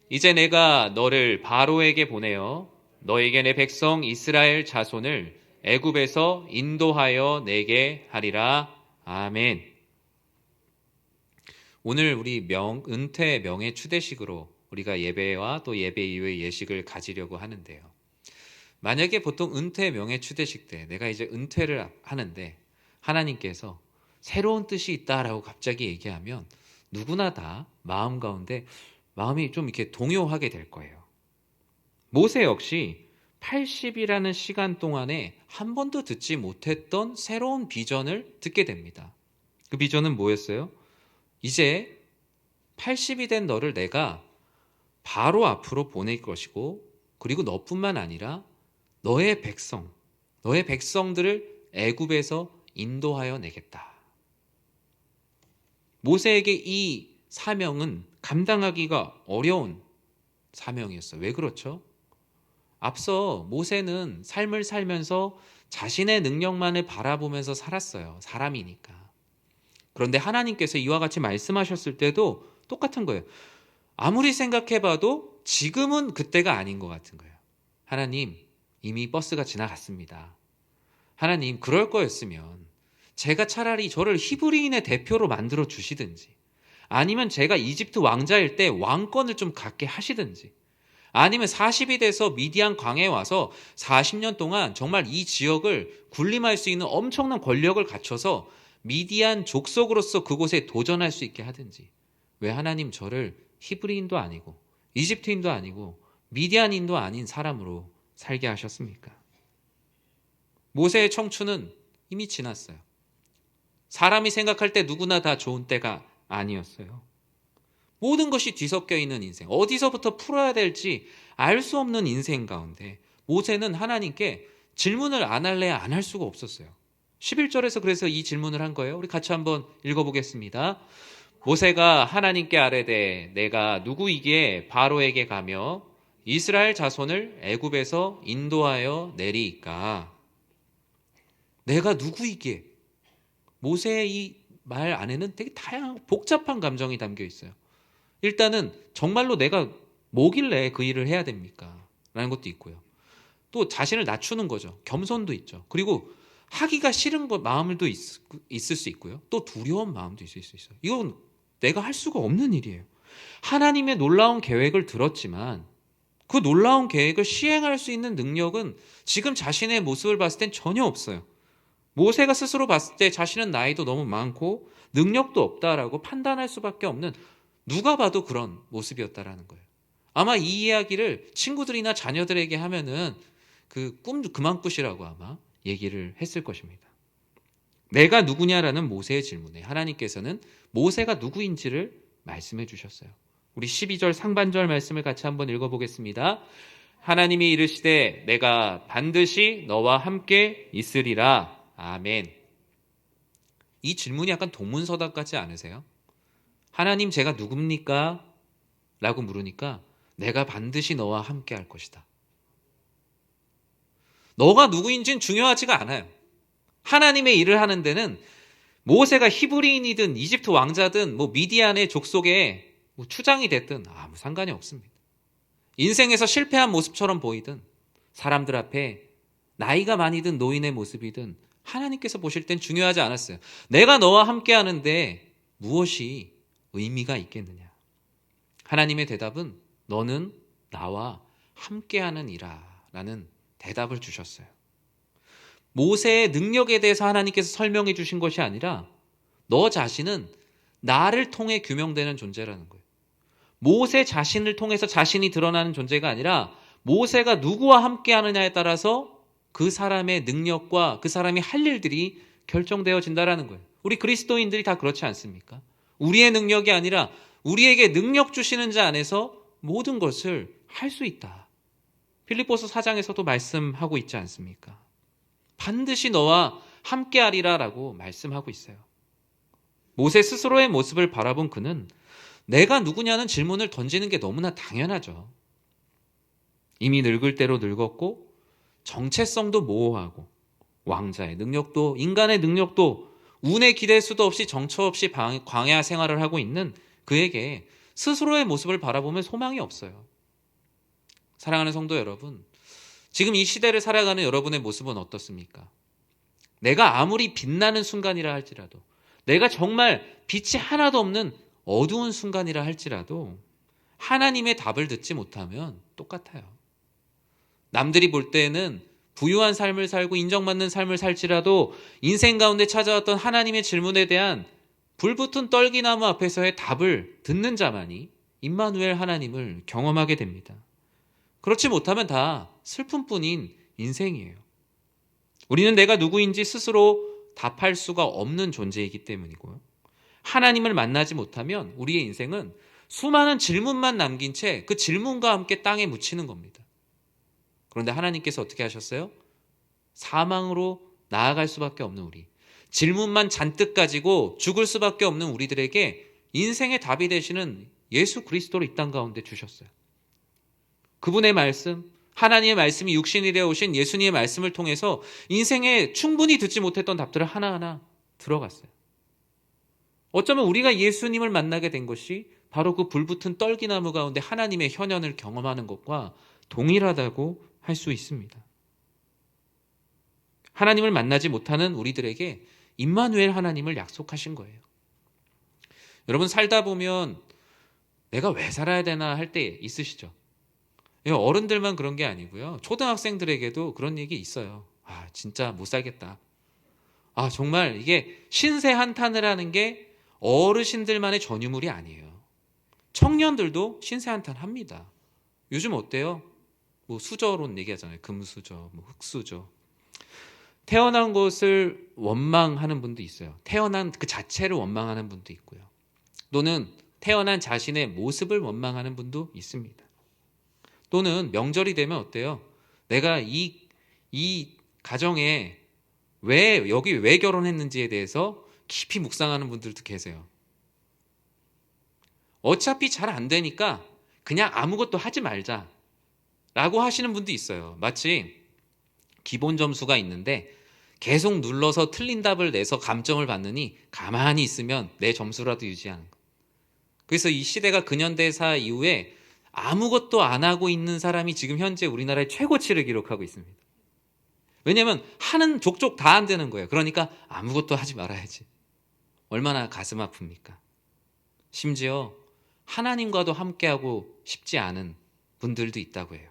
이제 내가 너를 바로에게 보내어 너에게 내 백성 이스라엘 자손을 애굽에서 인도하여 내게 하리라. 아멘. 오늘 우리 은퇴 명예 추대식으로 우리가 예배와 또 예배 이후의 예식을 가지려고 하는데요. 만약에 보통 은퇴 명예 추대식 때 내가 이제 은퇴를 하는데 하나님께서 새로운 뜻이 있다라고 갑자기 얘기하면 누구나 다 마음 가운데 마음이 좀 이렇게 동요하게 될 거예요. 모세 역시 80이라는 시간 동안에 한 번도 듣지 못했던 새로운 비전을 듣게 됩니다. 그 비전은 뭐였어요? 이제 80이 된 너를 내가 바로 앞으로 보낼 것이고 그리고 너뿐만 아니라 너의 백성들을 애굽에서 인도하여 내겠다. 모세에게 이 사명은 감당하기가 어려운 사명이었어요. 왜 그렇죠? 앞서 모세는 삶을 살면서 자신의 능력만을 바라보면서 살았어요. 사람이니까. 그런데 하나님께서 이와 같이 말씀하셨을 때도 똑같은 거예요. 아무리 생각해봐도 지금은 그때가 아닌 것 같은 거예요. 하나님, 이미 버스가 지나갔습니다. 하나님, 그럴 거였으면 제가 차라리 저를 히브리인의 대표로 만들어 주시든지 아니면 제가 이집트 왕자일 때 왕권을 좀 갖게 하시든지 아니면 40이 돼서 미디안 광야에 와서 40년 동안 정말 이 지역을 군림할 수 있는 엄청난 권력을 갖춰서 미디안 족속으로서 그곳에 도전할 수 있게 하든지 왜 하나님 저를 히브리인도 아니고 이집트인도 아니고 미디안인도 아닌 사람으로 살게 하셨습니까? 모세의 청춘은 이미 지났어요. 사람이 생각할 때 누구나 다 좋은 때가 아니었어요. 모든 것이 뒤섞여 있는 인생, 어디서부터 풀어야 될지 알 수 없는 인생 가운데 모세는 하나님께 질문을 안 할래야 안 할 수가 없었어요. 11절에서 그래서 이 질문을 한 거예요. 우리 같이 한번 읽어보겠습니다. 모세가 하나님께 아뢰되 내가 누구이기에 바로에게 가며 이스라엘 자손을 애굽에서 인도하여 내리이까. 내가 누구이기에. 모세의 이 말 안에는 되게 다양한 복잡한 감정이 담겨 있어요. 일단은 정말로 내가 뭐길래 그 일을 해야 됩니까? 라는 것도 있고요. 또 자신을 낮추는 거죠. 겸손도 있죠. 그리고 하기가 싫은 마음도 있을 수 있고요. 또 두려운 마음도 있을 수 있어요. 이건 내가 할 수가 없는 일이에요. 하나님의 놀라운 계획을 들었지만 그 놀라운 계획을 시행할 수 있는 능력은 지금 자신의 모습을 봤을 땐 전혀 없어요. 모세가 스스로 봤을 때 자신은 나이도 너무 많고 능력도 없다라고 판단할 수밖에 없는, 누가 봐도 그런 모습이었다라는 거예요. 아마 이 이야기를 친구들이나 자녀들에게 하면은 그 꿈 그만 꾸시라고 아마 얘기를 했을 것입니다. 내가 누구냐라는 모세의 질문에 하나님께서는 모세가 누구인지를 말씀해 주셨어요. 우리 12절 상반절 말씀을 같이 한번 읽어보겠습니다. 하나님이 이르시되 내가 반드시 너와 함께 있으리라. 아멘. 이 질문이 약간 동문서답 같지 않으세요? 하나님 제가 누굽니까? 라고 물으니까 내가 반드시 너와 함께 할 것이다. 너가 누구인지는 중요하지가 않아요. 하나님의 일을 하는 데는 모세가 히브리인이든 이집트 왕자든 미디안의 족속에 추장이 됐든 아무 상관이 없습니다. 인생에서 실패한 모습처럼 보이든 사람들 앞에 나이가 많이든 노인의 모습이든 하나님께서 보실 땐 중요하지 않았어요. 내가 너와 함께 하는데 무엇이 의미가 있겠느냐. 하나님의 대답은 너는 나와 함께하는 이라 라는 대답을 주셨어요. 모세의 능력에 대해서 하나님께서 설명해 주신 것이 아니라 너 자신은 나를 통해 규명되는 존재라는 거예요. 모세 자신을 통해서 자신이 드러나는 존재가 아니라 모세가 누구와 함께 하느냐에 따라서 그 사람의 능력과 그 사람이 할 일들이 결정되어진다라는 거예요. 우리 그리스도인들이 다 그렇지 않습니까? 우리의 능력이 아니라 우리에게 능력 주시는 자 안에서 모든 것을 할 수 있다. 필립보서 4장에서도 말씀하고 있지 않습니까? 반드시 너와 함께하리라 라고 말씀하고 있어요. 모세 스스로의 모습을 바라본 그는 내가 누구냐는 질문을 던지는 게 너무나 당연하죠. 이미 늙을 대로 늙었고 정체성도 모호하고 왕자의 능력도 인간의 능력도 운에 기댈 수도 없이 정처 없이 광야 생활을 하고 있는 그에게 스스로의 모습을 바라보면 소망이 없어요. 사랑하는 성도 여러분, 지금 이 시대를 살아가는 여러분의 모습은 어떻습니까? 내가 아무리 빛나는 순간이라 할지라도, 내가 정말 빛이 하나도 없는 어두운 순간이라 할지라도 하나님의 답을 듣지 못하면 똑같아요. 남들이 볼 때는 부유한 삶을 살고 인정받는 삶을 살지라도 인생 가운데 찾아왔던 하나님의 질문에 대한 불붙은 떨기나무 앞에서의 답을 듣는 자만이 임마누엘 하나님을 경험하게 됩니다. 그렇지 못하면 다 슬픔뿐인 인생이에요. 우리는 내가 누구인지 스스로 답할 수가 없는 존재이기 때문이고요. 하나님을 만나지 못하면 우리의 인생은 수많은 질문만 남긴 채 그 질문과 함께 땅에 묻히는 겁니다. 그런데 하나님께서 어떻게 하셨어요? 사망으로 나아갈 수밖에 없는 우리, 질문만 잔뜩 가지고 죽을 수밖에 없는 우리들에게 인생의 답이 되시는 예수 그리스도를 이 땅 가운데 주셨어요. 그분의 말씀, 하나님의 말씀이 육신이 되어 오신 예수님의 말씀을 통해서 인생에 충분히 듣지 못했던 답들을 하나하나 들어갔어요. 어쩌면 우리가 예수님을 만나게 된 것이 바로 그 불붙은 떨기나무 가운데 하나님의 현현을 경험하는 것과 동일하다고 할 수 있습니다. 하나님을 만나지 못하는 우리들에게 임마누엘 하나님을 약속하신 거예요. 여러분 살다 보면 내가 왜 살아야 되나 할 때 있으시죠? 어른들만 그런 게 아니고요. 초등학생들에게도 그런 얘기 있어요. 아, 진짜 못 살겠다. 아, 정말 이게 신세 한탄을 하는 게 어르신들만의 전유물이 아니에요. 청년들도 신세 한탄 합니다. 요즘 어때요? 수저론 얘기하잖아요. 금수저, 흙수저. 태어난 것을 원망하는 분도 있어요. 태어난 그 자체를 원망하는 분도 있고요. 또는 태어난 자신의 모습을 원망하는 분도 있습니다. 또는 명절이 되면 어때요? 내가 이 가정에 여기 왜 결혼했는지에 대해서 깊이 묵상하는 분들도 계세요. 어차피 잘 안 되니까 그냥 아무것도 하지 말자 라고 하시는 분도 있어요. 마치 기본 점수가 있는데 계속 눌러서 틀린 답을 내서 감점을 받느니 가만히 있으면 내 점수라도 유지하는 것. 그래서 이 시대가 근현대사 이후에 아무것도 안 하고 있는 사람이 지금 현재 우리나라의 최고치를 기록하고 있습니다. 왜냐하면 하는 족족 다 안 되는 거예요. 그러니까 아무것도 하지 말아야지. 얼마나 가슴 아픕니까? 심지어 하나님과도 함께하고 싶지 않은 분들도 있다고 해요.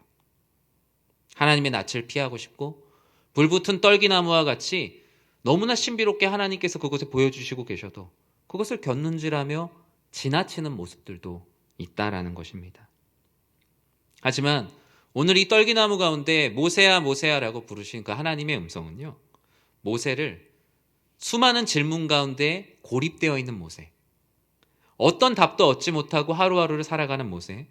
하나님의 낯을 피하고 싶고 불붙은 떨기나무와 같이 너무나 신비롭게 하나님께서 그것을 보여주시고 계셔도 그것을 곁눈질하며 지나치는 모습들도 있다라는 것입니다. 하지만 오늘 이 떨기나무 가운데 모세야 모세야라고 부르신 그 하나님의 음성은요, 모세를 수많은 질문 가운데 고립되어 있는 모세, 어떤 답도 얻지 못하고 하루하루를 살아가는 모세,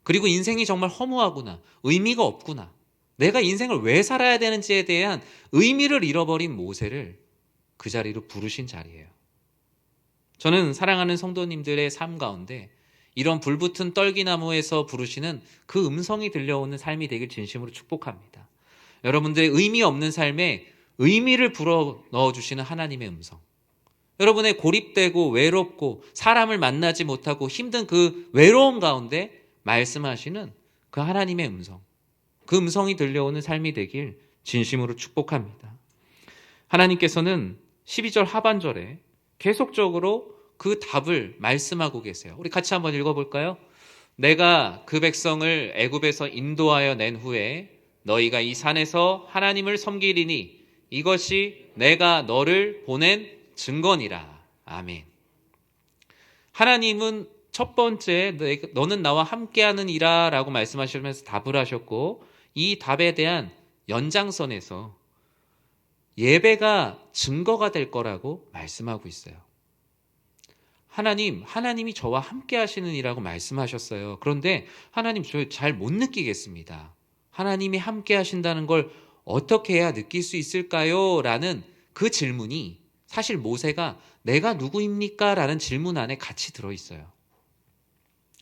그리고 인생이 정말 허무하구나, 의미가 없구나, 내가 인생을 왜 살아야 되는지에 대한 의미를 잃어버린 모세를 그 자리로 부르신 자리예요. 저는 사랑하는 성도님들의 삶 가운데 이런 불붙은 떨기나무에서 부르시는 그 음성이 들려오는 삶이 되길 진심으로 축복합니다. 여러분들의 의미 없는 삶에 의미를 불어 넣어주시는 하나님의 음성, 여러분의 고립되고 외롭고 사람을 만나지 못하고 힘든 그 외로움 가운데 말씀하시는 그 하나님의 음성, 그 음성이 들려오는 삶이 되길 진심으로 축복합니다. 하나님께서는 12절 하반절에 계속적으로 그 답을 말씀하고 계세요. 우리 같이 한번 읽어볼까요? 내가 그 백성을 애굽에서 인도하여 낸 후에 너희가 이 산에서 하나님을 섬기리니 이것이 내가 너를 보낸 증거니라. 아멘. 하나님은 첫 번째 너는 나와 함께하는 이라 라고 말씀하시면서 답을 하셨고, 이 답에 대한 연장선에서 예배가 증거가 될 거라고 말씀하고 있어요. 하나님이 저와 함께 하시는 이라고 말씀하셨어요. 그런데 하나님, 저 잘 못 느끼겠습니다. 하나님이 함께 하신다는 걸 어떻게 해야 느낄 수 있을까요? 라는 그 질문이 사실 모세가 내가 누구입니까? 라는 질문 안에 같이 들어있어요.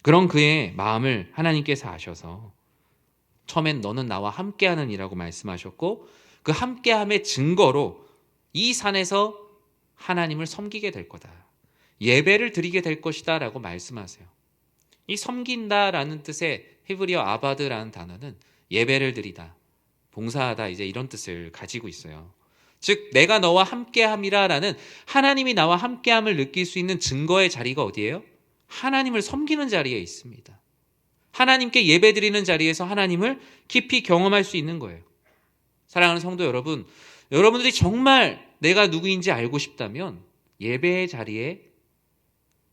그런 그의 마음을 하나님께서 아셔서 처음엔 너는 나와 함께하는 이라고 말씀하셨고, 그 함께함의 증거로 이 산에서 하나님을 섬기게 될 거다, 예배를 드리게 될 것이다 라고 말씀하세요. 이 섬긴다라는 뜻의 히브리어 아바드라는 단어는 예배를 드리다, 봉사하다, 이제 이런 뜻을 가지고 있어요. 즉 내가 너와 함께함이라 라는 하나님이 나와 함께함을 느낄 수 있는 증거의 자리가 어디예요? 하나님을 섬기는 자리에 있습니다. 하나님께 예배드리는 자리에서 하나님을 깊이 경험할 수 있는 거예요. 사랑하는 성도 여러분, 여러분들이 정말 내가 누구인지 알고 싶다면 예배의 자리에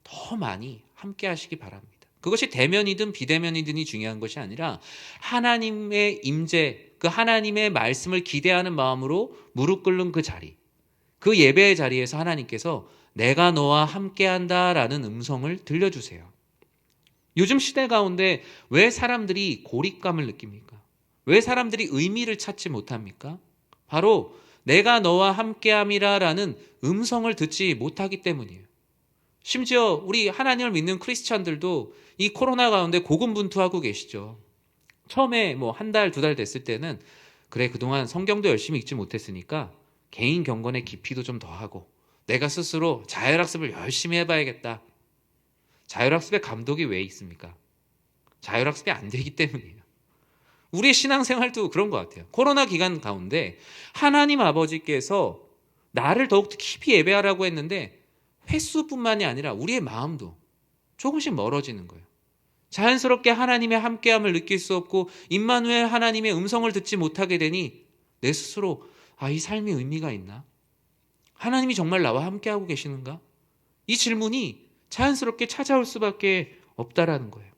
더 많이 함께 하시기 바랍니다. 그것이 대면이든 비대면이든이 중요한 것이 아니라 하나님의 임재, 그 하나님의 말씀을 기대하는 마음으로 무릎 꿇는 그 자리, 그 예배의 자리에서 하나님께서 내가 너와 함께한다라는 음성을 들려주세요. 요즘 시대 가운데 왜 사람들이 고립감을 느낍니까? 왜 사람들이 의미를 찾지 못합니까? 바로 내가 너와 함께함이라라는 음성을 듣지 못하기 때문이에요. 심지어 우리 하나님을 믿는 크리스찬들도 이 코로나 가운데 고군분투하고 계시죠. 처음에 뭐 한 달, 두 달 됐을 때는 그래, 그동안 성경도 열심히 읽지 못했으니까 개인 경건의 깊이도 좀 더하고 내가 스스로 자율학습을 열심히 해봐야겠다. 자율학습의 감독이 왜 있습니까? 자율학습이 안 되기 때문이에요. 우리의 신앙생활도 그런 것 같아요. 코로나 기간 가운데 하나님 아버지께서 나를 더욱더 깊이 예배하라고 했는데 횟수뿐만이 아니라 우리의 마음도 조금씩 멀어지는 거예요. 자연스럽게 하나님의 함께함을 느낄 수 없고 임마누엘 하나님의 음성을 듣지 못하게 되니 내 스스로 이 삶이 의미가 있나? 하나님이 정말 나와 함께하고 계시는가? 이 질문이 자연스럽게 찾아올 수밖에 없다라는 거예요.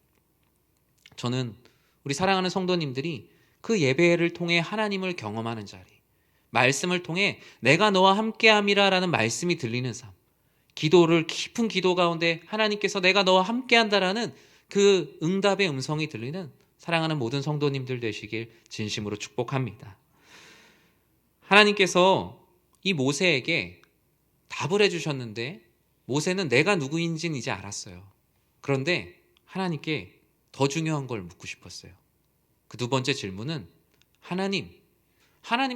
저는 우리 사랑하는 성도님들이 그 예배를 통해 하나님을 경험하는 자리, 말씀을 통해 내가 너와 함께함이라라는 말씀이 들리는 삶, 기도를 깊은 기도 가운데 하나님께서 내가 너와 함께한다라는 그 응답의 음성이 들리는 사랑하는 모든 성도님들 되시길 진심으로 축복합니다. 하나님께서 이 모세에게 답을 해주셨는데 모세는 내가 누구인지는 이제 알았어요. 그런데 하나님께 더 중요한 걸 묻고 싶었어요. 그 두 번째 질문은 하나님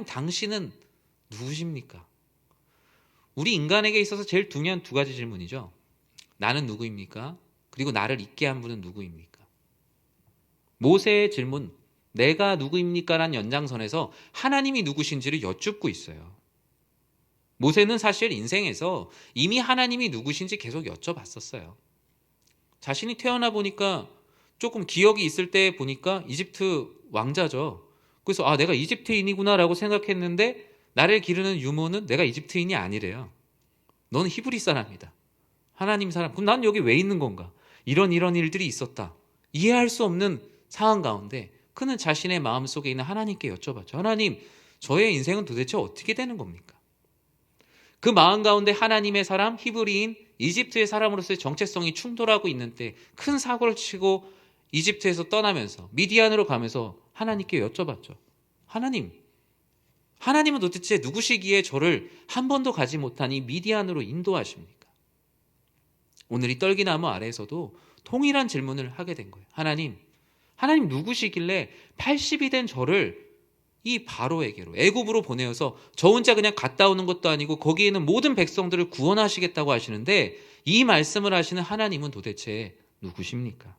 당신은 누구십니까? 우리 인간에게 있어서 제일 중요한 두 가지 질문이죠. 나는 누구입니까? 그리고 나를 있게 한 분은 누구입니까? 모세의 질문, 내가 누구입니까? 라는 연장선에서 하나님이 누구신지를 여쭙고 있어요. 모세는 사실 인생에서 이미 하나님이 누구신지 계속 여쭤봤었어요. 자신이 태어나 보니까 조금 기억이 있을 때 보니까 이집트 왕자죠. 그래서 내가 이집트인이구나라고 생각했는데 나를 기르는 유모는 내가 이집트인이 아니래요. 너는 히브리 사람이다. 하나님 사람. 그럼 난 여기 왜 있는 건가? 이런 일들이 있었다. 이해할 수 없는 상황 가운데 그는 자신의 마음속에 있는 하나님께 여쭤봤죠. 하나님, 저의 인생은 도대체 어떻게 되는 겁니까? 그 마음 가운데 하나님의 사람, 히브리인, 이집트의 사람으로서의 정체성이 충돌하고 있는 때 큰 사고를 치고 이집트에서 떠나면서 미디안으로 가면서 하나님께 여쭤봤죠. 하나님은 도대체 누구시기에 저를 한 번도 가지 못한 이 미디안으로 인도하십니까? 오늘 이 떨기나무 아래에서도 동일한 질문을 하게 된 거예요. 하나님 누구시길래 80이 된 저를 이 바로에게로 애굽으로 보내어서 저 혼자 그냥 갔다 오는 것도 아니고 거기에 있는 모든 백성들을 구원하시겠다고 하시는데 이 말씀을 하시는 하나님은 도대체 누구십니까?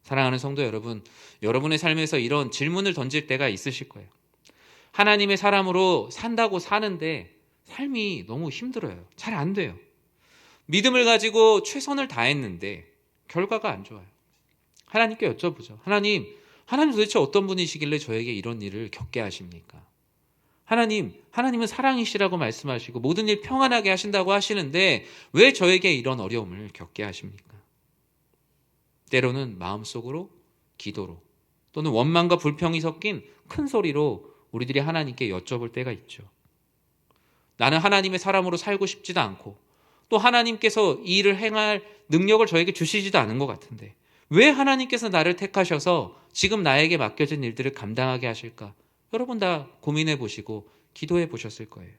사랑하는 성도 여러분, 여러분의 삶에서 이런 질문을 던질 때가 있으실 거예요. 하나님의 사람으로 산다고 사는데 삶이 너무 힘들어요. 잘 안 돼요. 믿음을 가지고 최선을 다했는데 결과가 안 좋아요. 하나님께 여쭤보죠. 하나님 도대체 어떤 분이시길래 저에게 이런 일을 겪게 하십니까? 하나님은 사랑이시라고 말씀하시고 모든 일 평안하게 하신다고 하시는데 왜 저에게 이런 어려움을 겪게 하십니까? 때로는 마음속으로, 기도로 또는 원망과 불평이 섞인 큰 소리로 우리들이 하나님께 여쭤볼 때가 있죠. 나는 하나님의 사람으로 살고 싶지도 않고 또 하나님께서 이 일을 행할 능력을 저에게 주시지도 않은 것 같은데 왜 하나님께서 나를 택하셔서 지금 나에게 맡겨진 일들을 감당하게 하실까? 여러분 다 고민해 보시고 기도해 보셨을 거예요.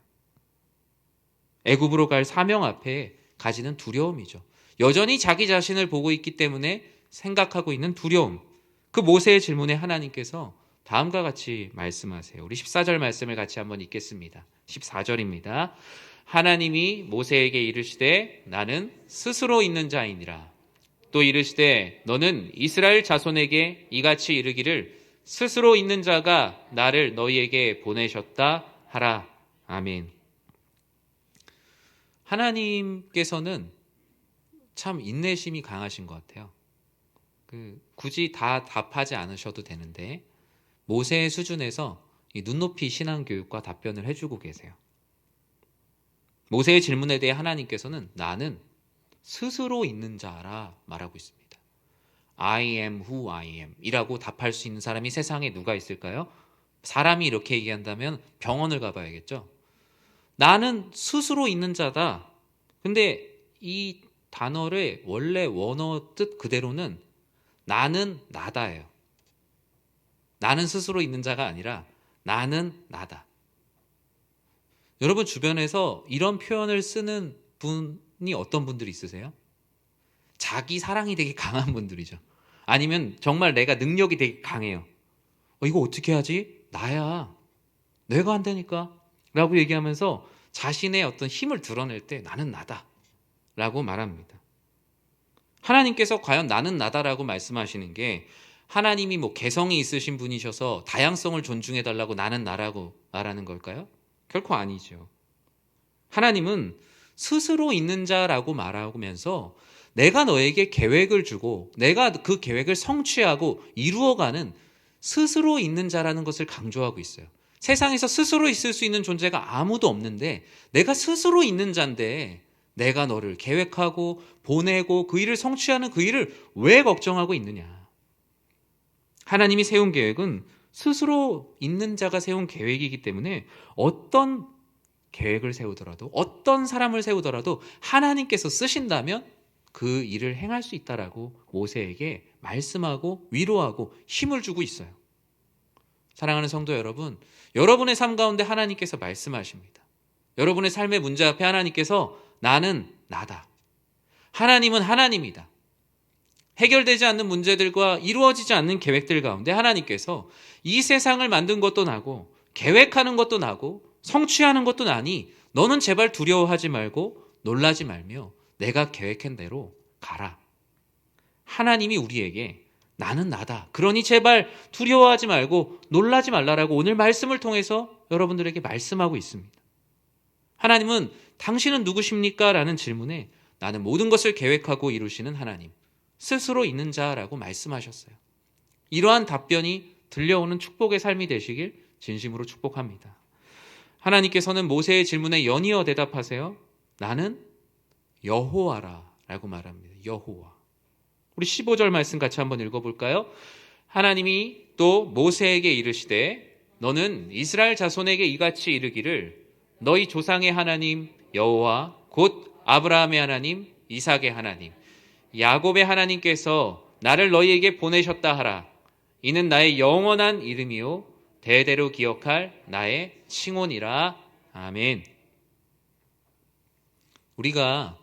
애굽으로 갈 사명 앞에 가지는 두려움이죠. 여전히 자기 자신을 보고 있기 때문에 생각하고 있는 두려움. 그 모세의 질문에 하나님께서 다음과 같이 말씀하세요. 우리 14절 말씀을 같이 한번 읽겠습니다. 14절입니다. 하나님이 모세에게 이르시되 나는 스스로 있는 자이니라. 또 이르시되 너는 이스라엘 자손에게 이같이 이르기를 스스로 있는 자가 나를 너희에게 보내셨다 하라. 아멘. 하나님께서는 참 인내심이 강하신 것 같아요. 굳이 다 답하지 않으셔도 되는데 모세의 수준에서 이 눈높이 신앙교육과 답변을 해주고 계세요. 모세의 질문에 대해 하나님께서는 나는 스스로 있는 자라 말하고 있습니다. I am who I am 이라고 답할 수 있는 사람이 세상에 누가 있을까요? 사람이 이렇게 얘기한다면 병원을 가봐야겠죠. 나는 스스로 있는 자다. 근데 이 단어의 원래 원어 뜻 그대로는 나는 나다예요. 나는 스스로 있는 자가 아니라 나는 나다. 여러분 주변에서 이런 표현을 쓰는 분이 어떤 분들이 있으세요? 자기 사랑이 되게 강한 분들이죠. 아니면 정말 내가 능력이 되게 강해요. 이거 어떻게 하지? 나야. 내가 한다니까. 라고 얘기하면서 자신의 어떤 힘을 드러낼 때 나는 나다. 라고 말합니다. 하나님께서 과연 나는 나다라고 말씀하시는 게 하나님이 개성이 있으신 분이셔서 다양성을 존중해달라고 나는 나라고 말하는 걸까요? 결코 아니죠. 하나님은 스스로 있는 자라고 말하면서 내가 너에게 계획을 주고 내가 그 계획을 성취하고 이루어가는 스스로 있는 자라는 것을 강조하고 있어요. 세상에서 스스로 있을 수 있는 존재가 아무도 없는데 내가 스스로 있는 자인데 내가 너를 계획하고 보내고 그 일을 성취하는 그 일을 왜 걱정하고 있느냐. 하나님이 세운 계획은 스스로 있는 자가 세운 계획이기 때문에 어떤 계획을 세우더라도 어떤 사람을 세우더라도 하나님께서 쓰신다면 그 일을 행할 수 있다라고 모세에게 말씀하고 위로하고 힘을 주고 있어요. 사랑하는 성도 여러분, 여러분의 삶 가운데 하나님께서 말씀하십니다. 여러분의 삶의 문제 앞에 하나님께서 나는 나다. 하나님은 하나님이다. 해결되지 않는 문제들과 이루어지지 않는 계획들 가운데 하나님께서 이 세상을 만든 것도 나고 계획하는 것도 나고 성취하는 것도 나니 너는 제발 두려워하지 말고 놀라지 말며 내가 계획한 대로 가라. 하나님이 우리에게 나는 나다. 그러니 제발 두려워하지 말고 놀라지 말라라고 오늘 말씀을 통해서 여러분들에게 말씀하고 있습니다. 하나님은 당신은 누구십니까? 라는 질문에 나는 모든 것을 계획하고 이루시는 하나님, 스스로 있는 자라고 말씀하셨어요. 이러한 답변이 들려오는 축복의 삶이 되시길 진심으로 축복합니다. 하나님께서는 모세의 질문에 연이어 대답하세요. 나는 여호와라 라고 말합니다. 여호와. 우리 15절 말씀 같이 한번 읽어볼까요? 하나님이 또 모세에게 이르시되 너는 이스라엘 자손에게 이같이 이르기를 너희 조상의 하나님 여호와 곧 아브라함의 하나님 이삭의 하나님 야곱의 하나님께서 나를 너희에게 보내셨다 하라. 이는 나의 영원한 이름이요 대대로 기억할 나의 칭혼이라. 아멘. 우리가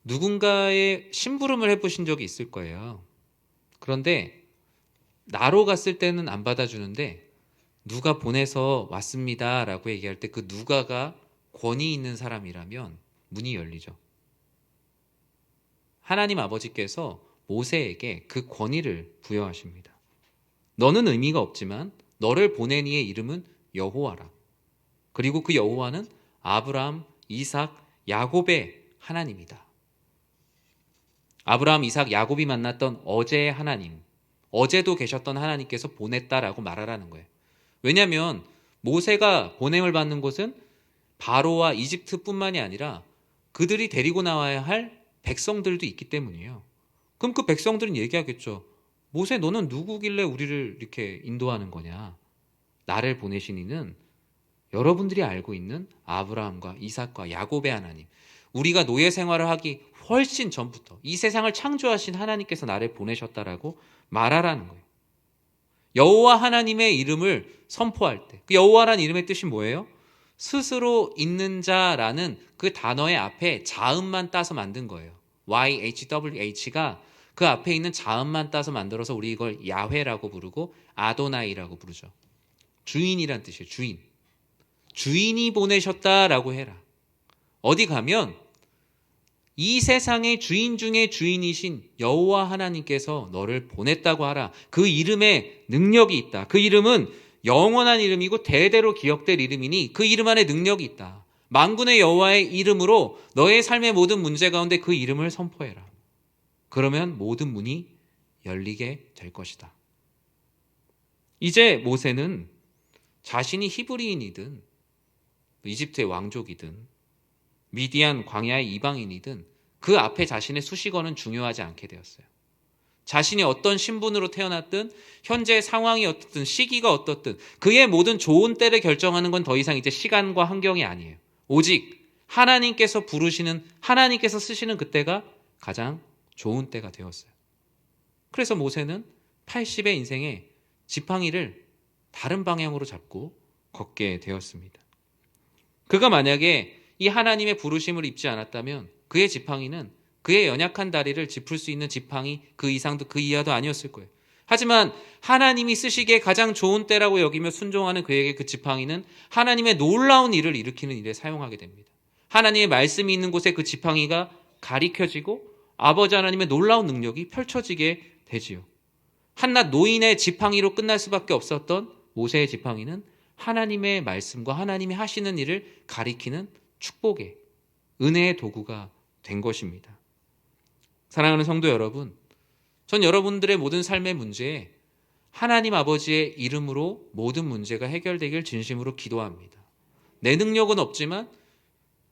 누군가의 심부름을 해보신 적이 있을 거예요. 그런데 나로 갔을 때는 안 받아주는데 누가 보내서 왔습니다 라고 얘기할 때 그 누가가 권위 있는 사람이라면 문이 열리죠. 하나님 아버지께서 모세에게 그 권위를 부여하십니다. 너는 의미가 없지만 너를 보낸 이의 이름은 여호와라. 그리고 그 여호와는 아브라함, 이삭, 야곱의 하나님이다. 아브라함, 이삭, 야곱이 만났던 어제의 하나님, 어제도 계셨던 하나님께서 보냈다라고 말하라는 거예요. 왜냐하면 모세가 보냄을 받는 곳은 바로와 이집트뿐만이 아니라 그들이 데리고 나와야 할 백성들도 있기 때문이에요. 그럼 그 백성들은 얘기하겠죠. 모세 너는 누구길래 우리를 이렇게 인도하는 거냐. 나를 보내신 이는 여러분들이 알고 있는 아브라함과 이삭과 야곱의 하나님, 우리가 노예 생활을 하기 훨씬 전부터 이 세상을 창조하신 하나님께서 나를 보내셨다라고 말하라는 거예요. 여호와 하나님의 이름을 선포할 때 그 여호와라는 이름의 뜻이 뭐예요? 스스로 있는 자라는 그 단어의 앞에 자음만 따서 만든 거예요. YHWH가 그 앞에 있는 자음만 따서 만들어서 우리 이걸 야훼라고 부르고 아도나이라고 부르죠. 주인이란 뜻이에요. 주인. 주인이 보내셨다라고 해라. 어디 가면 이 세상의 주인 중에 주인이신 여호와 하나님께서 너를 보냈다고 하라. 그 이름에 능력이 있다. 그 이름은 영원한 이름이고 대대로 기억될 이름이니 그 이름 안에 능력이 있다. 만군의 여호와의 이름으로 너의 삶의 모든 문제 가운데 그 이름을 선포해라. 그러면 모든 문이 열리게 될 것이다. 이제 모세는 자신이 히브리인이든 이집트의 왕족이든 미디안 광야의 이방인이든 그 앞에 자신의 수식어는 중요하지 않게 되었어요. 자신이 어떤 신분으로 태어났든 현재의 상황이 어떻든 시기가 어떻든 그의 모든 좋은 때를 결정하는 건 더 이상 이제 시간과 환경이 아니에요. 오직 하나님께서 부르시는, 하나님께서 쓰시는 그때가 가장 좋은 때가 되었어요. 그래서 모세는 80의 인생에 지팡이를 다른 방향으로 잡고 걷게 되었습니다. 그가 만약에 이 하나님의 부르심을 입지 않았다면 그의 지팡이는 그의 연약한 다리를 짚을 수 있는 지팡이 그 이상도 그 이하도 아니었을 거예요. 하지만 하나님이 쓰시기에 가장 좋은 때라고 여기며 순종하는 그에게 그 지팡이는 하나님의 놀라운 일을 일으키는 일에 사용하게 됩니다. 하나님의 말씀이 있는 곳에 그 지팡이가 가리켜지고 아버지 하나님의 놀라운 능력이 펼쳐지게 되지요. 한낱 노인의 지팡이로 끝날 수밖에 없었던 모세의 지팡이는 하나님의 말씀과 하나님이 하시는 일을 가리키는 축복의 은혜의 도구가 된 것입니다. 사랑하는 성도 여러분, 전 여러분들의 모든 삶의 문제에 하나님 아버지의 이름으로 모든 문제가 해결되길 진심으로 기도합니다. 내 능력은 없지만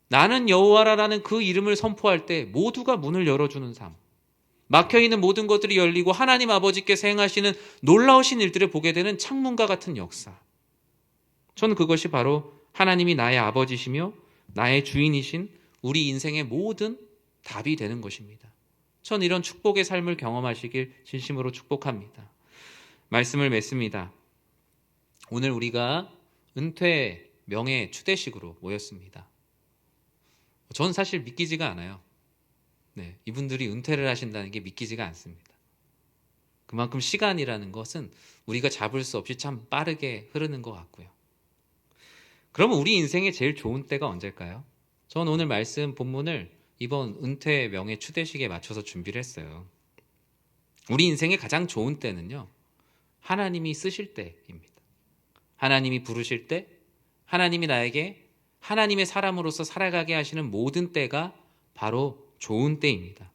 나는 여호와라는 그 이름을 선포할 때 모두가 문을 열어주는 삶, 막혀있는 모든 것들이 열리고 하나님 아버지께서 행하시는 놀라우신 일들을 보게 되는 창문과 같은 역사, 저는 그것이 바로 하나님이 나의 아버지시며 나의 주인이신 우리 인생의 모든 답이 되는 것입니다. 전 이런 축복의 삶을 경험하시길 진심으로 축복합니다. 말씀을 맺습니다. 오늘 우리가 은퇴 명예 추대식으로 모였습니다. 저는 사실 믿기지가 않아요. 이분들이 은퇴를 하신다는 게 믿기지가 않습니다. 그만큼 시간이라는 것은 우리가 잡을 수 없이 참 빠르게 흐르는 것 같고요. 그러면 우리 인생의 제일 좋은 때가 언제일까요? 저는 오늘 말씀 본문을 이번 은퇴 명예 추대식에 맞춰서 준비를 했어요. 우리 인생의 가장 좋은 때는요, 하나님이 쓰실 때입니다. 하나님이 부르실 때, 하나님이 나에게 하나님의 사람으로서 살아가게 하시는 모든 때가 바로 좋은 때입니다.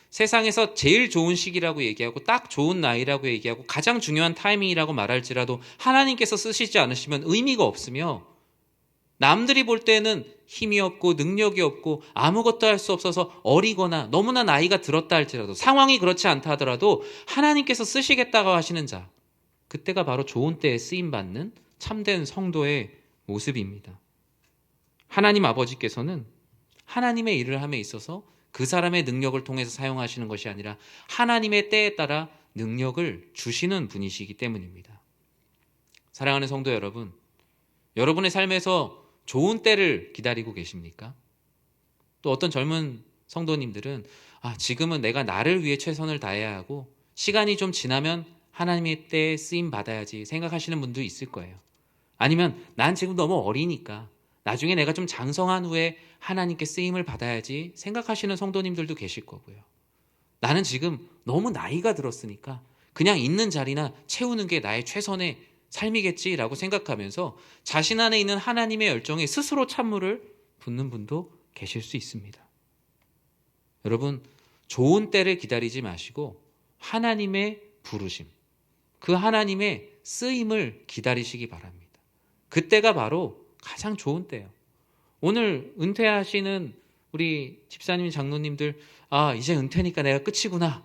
세상에서 제일 좋은 시기라고 얘기하고 딱 좋은 나이라고 얘기하고 가장 중요한 타이밍이라고 말할지라도 하나님께서 쓰시지 않으시면 의미가 없으며, 남들이 볼 때는 힘이 없고 능력이 없고 아무것도 할 수 없어서 어리거나 너무나 나이가 들었다 할지라도, 상황이 그렇지 않다 하더라도 하나님께서 쓰시겠다고 하시는 자, 그때가 바로 좋은 때에 쓰임받는 참된 성도의 모습입니다. 하나님 아버지께서는 하나님의 일을 함에 있어서 그 사람의 능력을 통해서 사용하시는 것이 아니라 하나님의 때에 따라 능력을 주시는 분이시기 때문입니다. 사랑하는 성도 여러분, 여러분의 삶에서 좋은 때를 기다리고 계십니까? 또 어떤 젊은 성도님들은 지금은 내가 나를 위해 최선을 다해야 하고 시간이 좀 지나면 하나님의 때에 쓰임 받아야지 생각하시는 분도 있을 거예요. 아니면 난 지금 너무 어리니까 나중에 내가 좀 장성한 후에 하나님께 쓰임을 받아야지 생각하시는 성도님들도 계실 거고요. 나는 지금 너무 나이가 들었으니까 그냥 있는 자리나 채우는 게 나의 최선의 삶이겠지라고 생각하면서 자신 안에 있는 하나님의 열정에 스스로 찬물을 붓는 분도 계실 수 있습니다. 여러분, 좋은 때를 기다리지 마시고 하나님의 부르심, 그 하나님의 쓰임을 기다리시기 바랍니다. 그때가 바로 가장 좋은 때예요. 오늘 은퇴하시는 우리 집사님, 장로님들, 이제 은퇴니까 내가 끝이구나,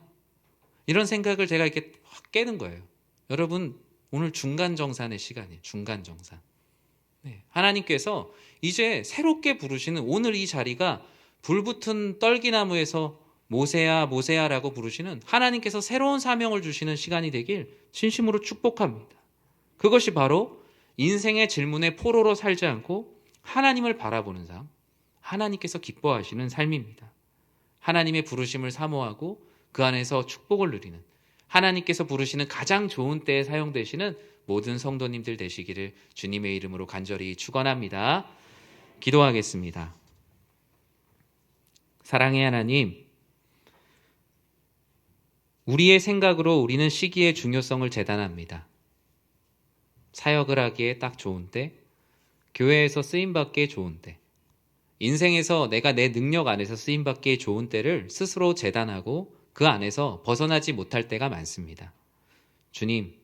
이런 생각을 제가 이렇게 확 깨는 거예요. 여러분, 오늘 중간정산의 시간이에요. 중간정산. 하나님께서 이제 새롭게 부르시는, 오늘 이 자리가 불붙은 떨기나무에서 모세야 모세야라고 부르시는 하나님께서 새로운 사명을 주시는 시간이 되길 진심으로 축복합니다. 그것이 바로 인생의 질문에 포로로 살지 않고 하나님을 바라보는 삶, 하나님께서 기뻐하시는 삶입니다. 하나님의 부르심을 사모하고 그 안에서 축복을 누리는, 하나님께서 부르시는 가장 좋은 때에 사용되시는 모든 성도님들 되시기를 주님의 이름으로 간절히 축원합니다. 기도하겠습니다. 사랑의 하나님, 우리의 생각으로 우리는 시기의 중요성을 재단합니다. 사역을 하기에 딱 좋은 때, 교회에서 쓰임받기에 좋은 때, 인생에서 내가 내 능력 안에서 쓰임받기에 좋은 때를 스스로 재단하고 그 안에서 벗어나지 못할 때가 많습니다. 주님,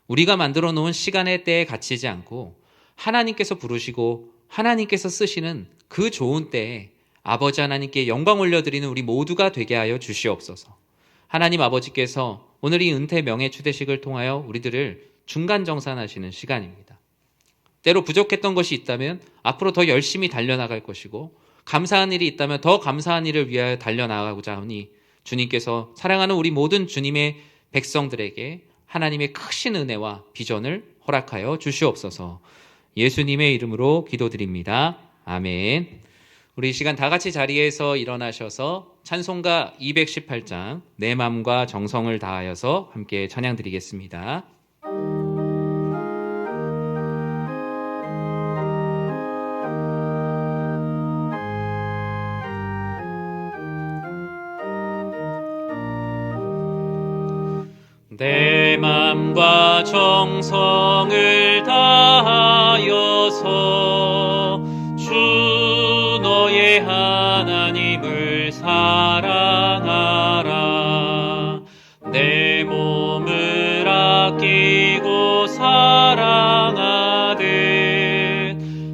우리가 만들어 놓은 시간의 때에 갇히지 않고 하나님께서 부르시고 하나님께서 쓰시는 그 좋은 때에 아버지 하나님께 영광 올려드리는 우리 모두가 되게 하여 주시옵소서. 하나님 아버지께서 오늘 이 은퇴 명예 추대식을 통하여 우리들을 중간정산하시는 시간입니다. 때로 부족했던 것이 있다면 앞으로 더 열심히 달려나갈 것이고, 감사한 일이 있다면 더 감사한 일을 위하여 달려나가고자 하니 주님께서 사랑하는 우리 모든 주님의 백성들에게 하나님의 크신 은혜와 비전을 허락하여 주시옵소서. 예수님의 이름으로 기도드립니다. 아멘. 우리 이 시간 다 같이 자리에서 일어나셔서 찬송가 218장 내 마음과 정성을 다하여서 함께 찬양 드리겠습니다. 내 맘과 정성을 다하여서 주 너의 하나님을 사랑하라. 내 몸을 아끼고 사랑하듯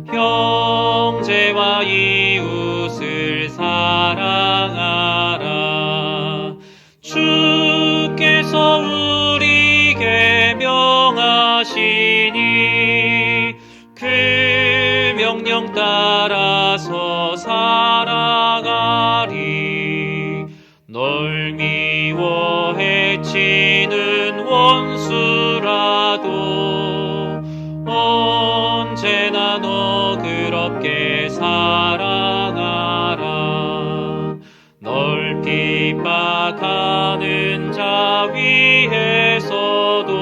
형제와 이웃을 사랑하라. 주께서 우리에게 명하시니 그 따라서 살아가리. 널 미워 해치는 원수라도 언제나 너 그렇게 사랑하라. 널 핍박하는 자 위에서도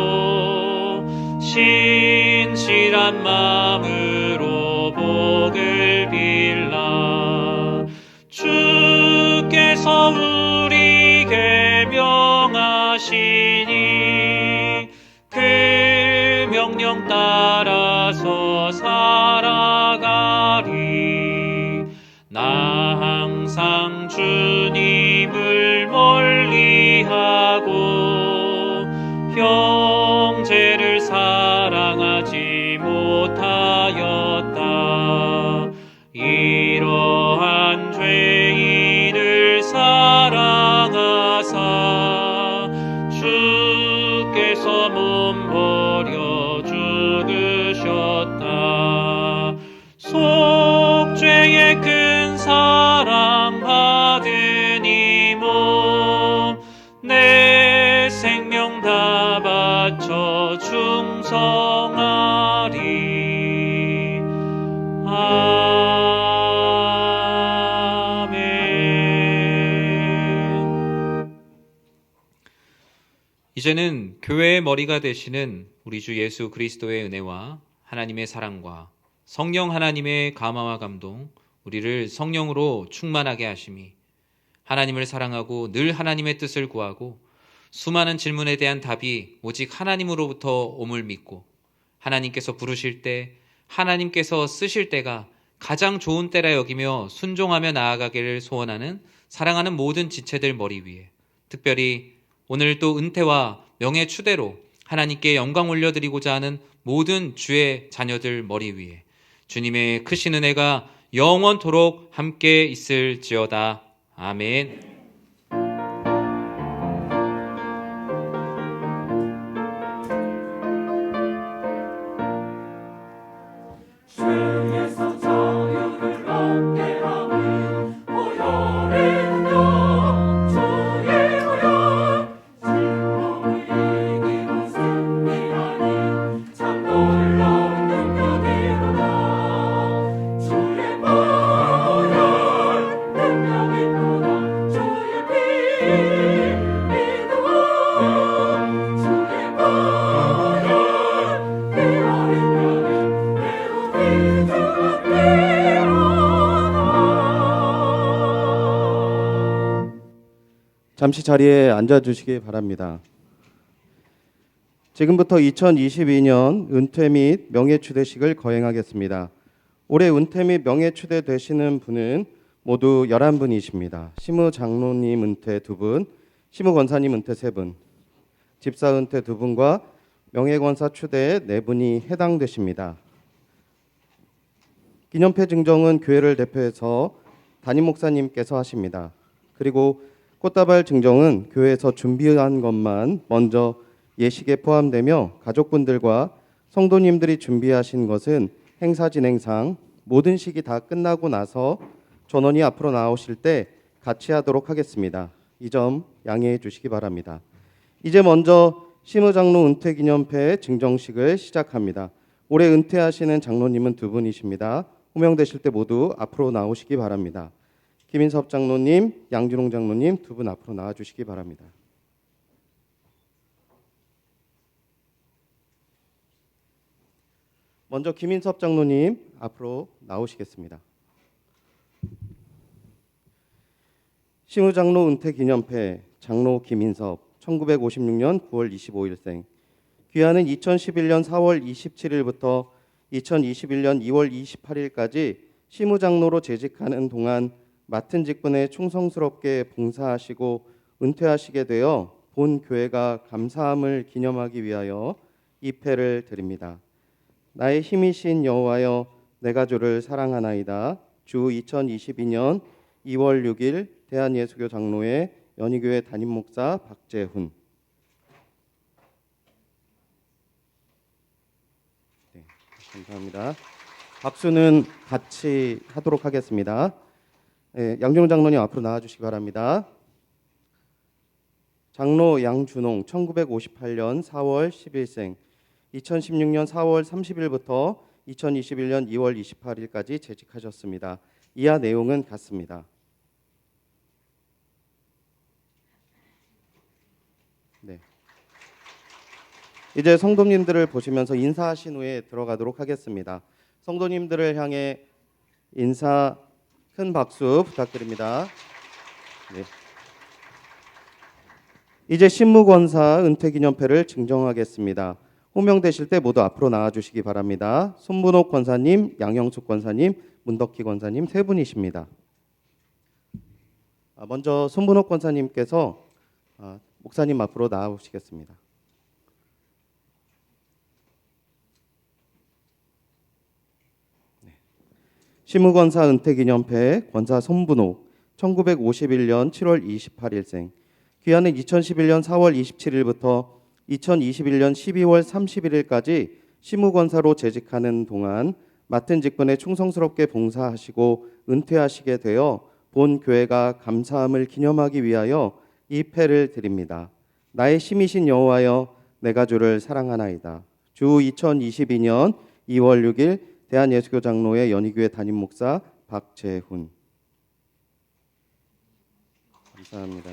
신실한 마음으로 복을 빌라. 주께서 우리에게 명하시니 그 명령 따라서 살아가리. 나 항상 주님을 멀리하고 형제를 사랑하지 못하였다. 이러한 죄인을 사랑하사 주께서 몸버려 죽으셨다. 속죄의 큰 사랑 받으니 몸 내 생명 다 바쳐 충성하리. 아멘. 이제는 교회의 머리가 되시는 우리 주 예수 그리스도의 은혜와 하나님의 사랑과 성령 하나님의 감화와 감동, 우리를 성령으로 충만하게 하심이, 하나님을 사랑하고 늘 하나님의 뜻을 구하고 수많은 질문에 대한 답이 오직 하나님으로부터 옴을 믿고 하나님께서 부르실 때, 하나님께서 쓰실 때가 가장 좋은 때라 여기며 순종하며 나아가기를 소원하는 사랑하는 모든 지체들 머리 위에, 특별히 오늘 또 은퇴와 명예 추대로 하나님께 영광 올려드리고자 하는 모든 주의 자녀들 머리 위에 주님의 크신 은혜가 영원토록 함께 있을지어다. 아멘. 죄에서 자유를 얻게 하니 보혈의 능력 주의 보혈 질병을 이기고 승리하니 참 놀라운 능력이로다. 주의 보혈 능력이로다. 주의 피 믿음으로 주의 보혈 그 어린 별에 잠시 자리에 앉아주시기 바랍니다. 지금부터 2022년 은퇴 및 명예추대식을 거행하겠습니다. 올해 은퇴 및 명예추대 되시는 분은 모두 11분이십니다. 시무장로님 은퇴 2분, 시무권사님 은퇴 3분, 집사 은퇴 2분과 명예권사 추대 4분이 해당되십니다. 기념패 증정은 교회를 대표해서 담임 목사님께서 하십니다. 그리고 꽃다발 증정은 교회에서 준비한 것만 먼저 예식에 포함되며 가족분들과 성도님들이 준비하신 것은 행사 진행상 모든 식이 다 끝나고 나서 전원이 앞으로 나오실 때 같이 하도록 하겠습니다. 이 점 양해해 주시기 바랍니다. 이제 먼저 시무장로 은퇴 기념패 증정식을 시작합니다. 올해 은퇴하시는 장로님은 2분이십니다. 호명되실 때 모두 앞으로 나오시기 바랍니다. 김인섭 장로님, 양준홍 장로님 2분 앞으로 나와주시기 바랍니다. 먼저 김인섭 장로님 앞으로 나오시겠습니다. 시무장로 은퇴 기념패 장로 김인섭 1956년 9월 25일생, 귀하는 2011년 4월 27일부터 2021년 2월 28일까지 시무장로로 재직하는 동안 맡은 직분에 충성스럽게 봉사하시고 은퇴하시게 되어 본 교회가 감사함을 기념하기 위하여 이 패를 드립니다. 나의 힘이신 여호와여, 내가 주를 사랑하나이다. 주 2022년 2월 6일 대한예수교 장로회 연희교회 담임 목사 박재훈. 네, 감사합니다. 박수는 같이 하도록 하겠습니다. 네, 양준호 장로님 앞으로 나와주시기 바랍니다. 장로 양준홍 1958년 4월 10일생 2016년 4월 30일부터 2021년 2월 28일까지 재직하셨습니다. 이하 내용은 같습니다. 네. 이제 성도님들을 보시면서 인사하신 후에 들어가도록 하겠습니다. 성도님들을 향해 인사 큰 박수 부탁드립니다. 네. 이제 신무권사 은퇴기념패를 증정하겠습니다. 호명되실 때 모두 앞으로 나와주시기 바랍니다. 손문옥 권사님, 양영숙 권사님, 문덕희 권사님 세 분이십니다. 먼저 손문옥 권사님께서 목사님 앞으로 나와주시겠습니다. 신무권사 은퇴기념패 권사 손문옥 1951년 7월 28일생 귀하는 2011년 4월 27일부터 2021년 12월 31일까지 시무권사로 재직하는 동안 맡은 직분에 충성스럽게 봉사하시고 은퇴하시게 되어 본 교회가 감사함을 기념하기 위하여 이 패를 드립니다. 나의 힘이신 여호와여 내가 주를 사랑하나이다. 주 2022년 2월 6일 대한예수교 장로회 연희교회 담임 목사 박재훈. 감사합니다.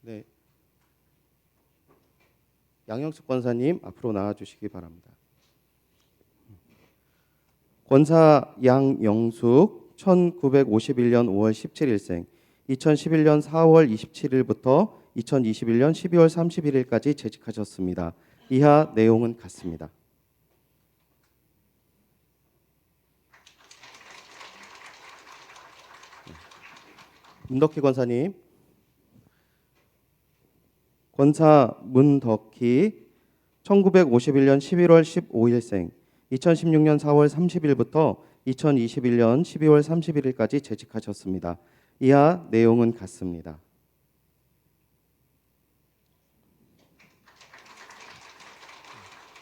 네, 양영숙 권사님 앞으로 나와주시기 바랍니다. 권사 양영숙 1951년 5월 17일생 2011년 4월 27일부터 2021년 12월 31일까지 재직하셨습니다. 이하 내용은 같습니다. 문덕희 권사님. 권사 문덕희 1951년 11월 15일생 2016년 4월 30일부터 2021년 12월 31일까지 재직하셨습니다. 이하 내용은 같습니다.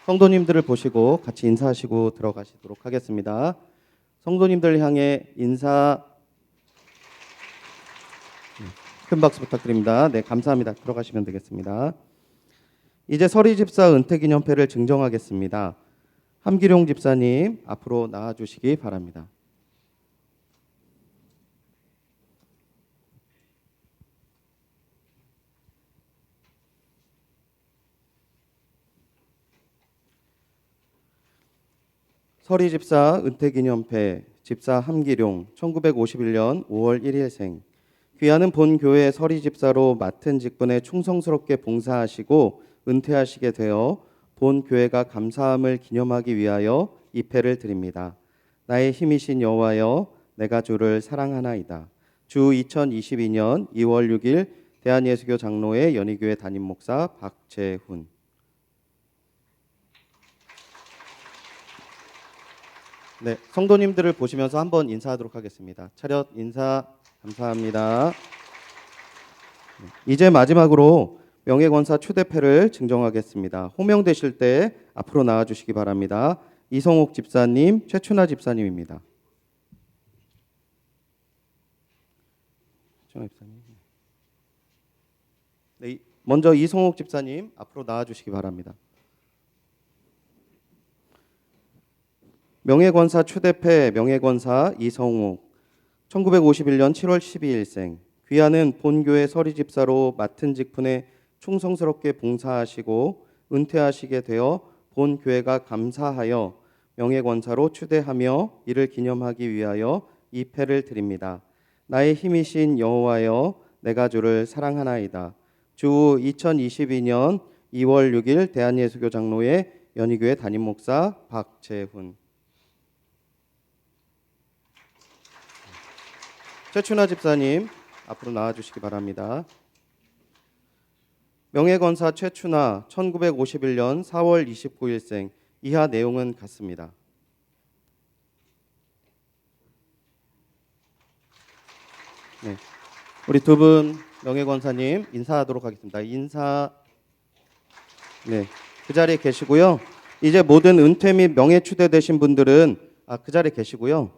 성도님들을 보시고 같이 인사하시고 들어가시도록 하겠습니다. 성도님들 향해 인사 큰 박수 부탁드립니다. 네, 감사합니다. 들어가시면 되겠습니다. 이제 서리 집사 은퇴기념패를 증정하겠습니다. 함기룡 집사님 앞으로 나와주시기 바랍니다. 서리 집사 은퇴기념패 집사 함기룡 1951년 5월 1일생 귀하는 본 교회 서리 집사로 맡은 직분에 충성스럽게 봉사하시고 은퇴하시게 되어 본 교회가 감사함을 기념하기 위하여 이 패를 드립니다. 나의 힘이신 여호와여 내가 주를 사랑하나이다. 주 2022년 2월 6일 대한예수교 장로회 연희교회 담임 목사 박재훈. 네, 성도님들을 보시면서 한번 인사하도록 하겠습니다. 차렷 인사 감사합니다. 이제 마지막으로 명예권사 추대패를 증정하겠습니다. 호명되실 때 앞으로 나와주시기 바랍니다. 이성옥 집사님, 최춘하 집사님입니다. 최춘하 집사님. 네, 먼저 이성옥 집사님 앞으로 나와주시기 바랍니다. 명예권사 추대패 명예권사 이성옥 1951년 7월 12일생 귀하는 본교회 서리집사로 맡은 직분에 충성스럽게 봉사하시고 은퇴하시게 되어 본교회가 감사하여 명예권사로 추대하며 이를 기념하기 위하여 이 패를 드립니다. 나의 힘이신 여호와여 내가 주를 사랑하나이다. 주 2022년 2월 6일 대한예수교 장로회 연희교회 담임 목사 박재훈. 최춘하 집사님 앞으로 나와주시기 바랍니다. 명예권사 최춘하 1951년 4월 29일생 이하 내용은 같습니다. 네, 우리 두 분 명예권사님 인사하도록 하겠습니다. 인사. 네, 그 자리에 계시고요. 이제 모든 은퇴 및 명예 추대되신 분들은 그 자리에 계시고요.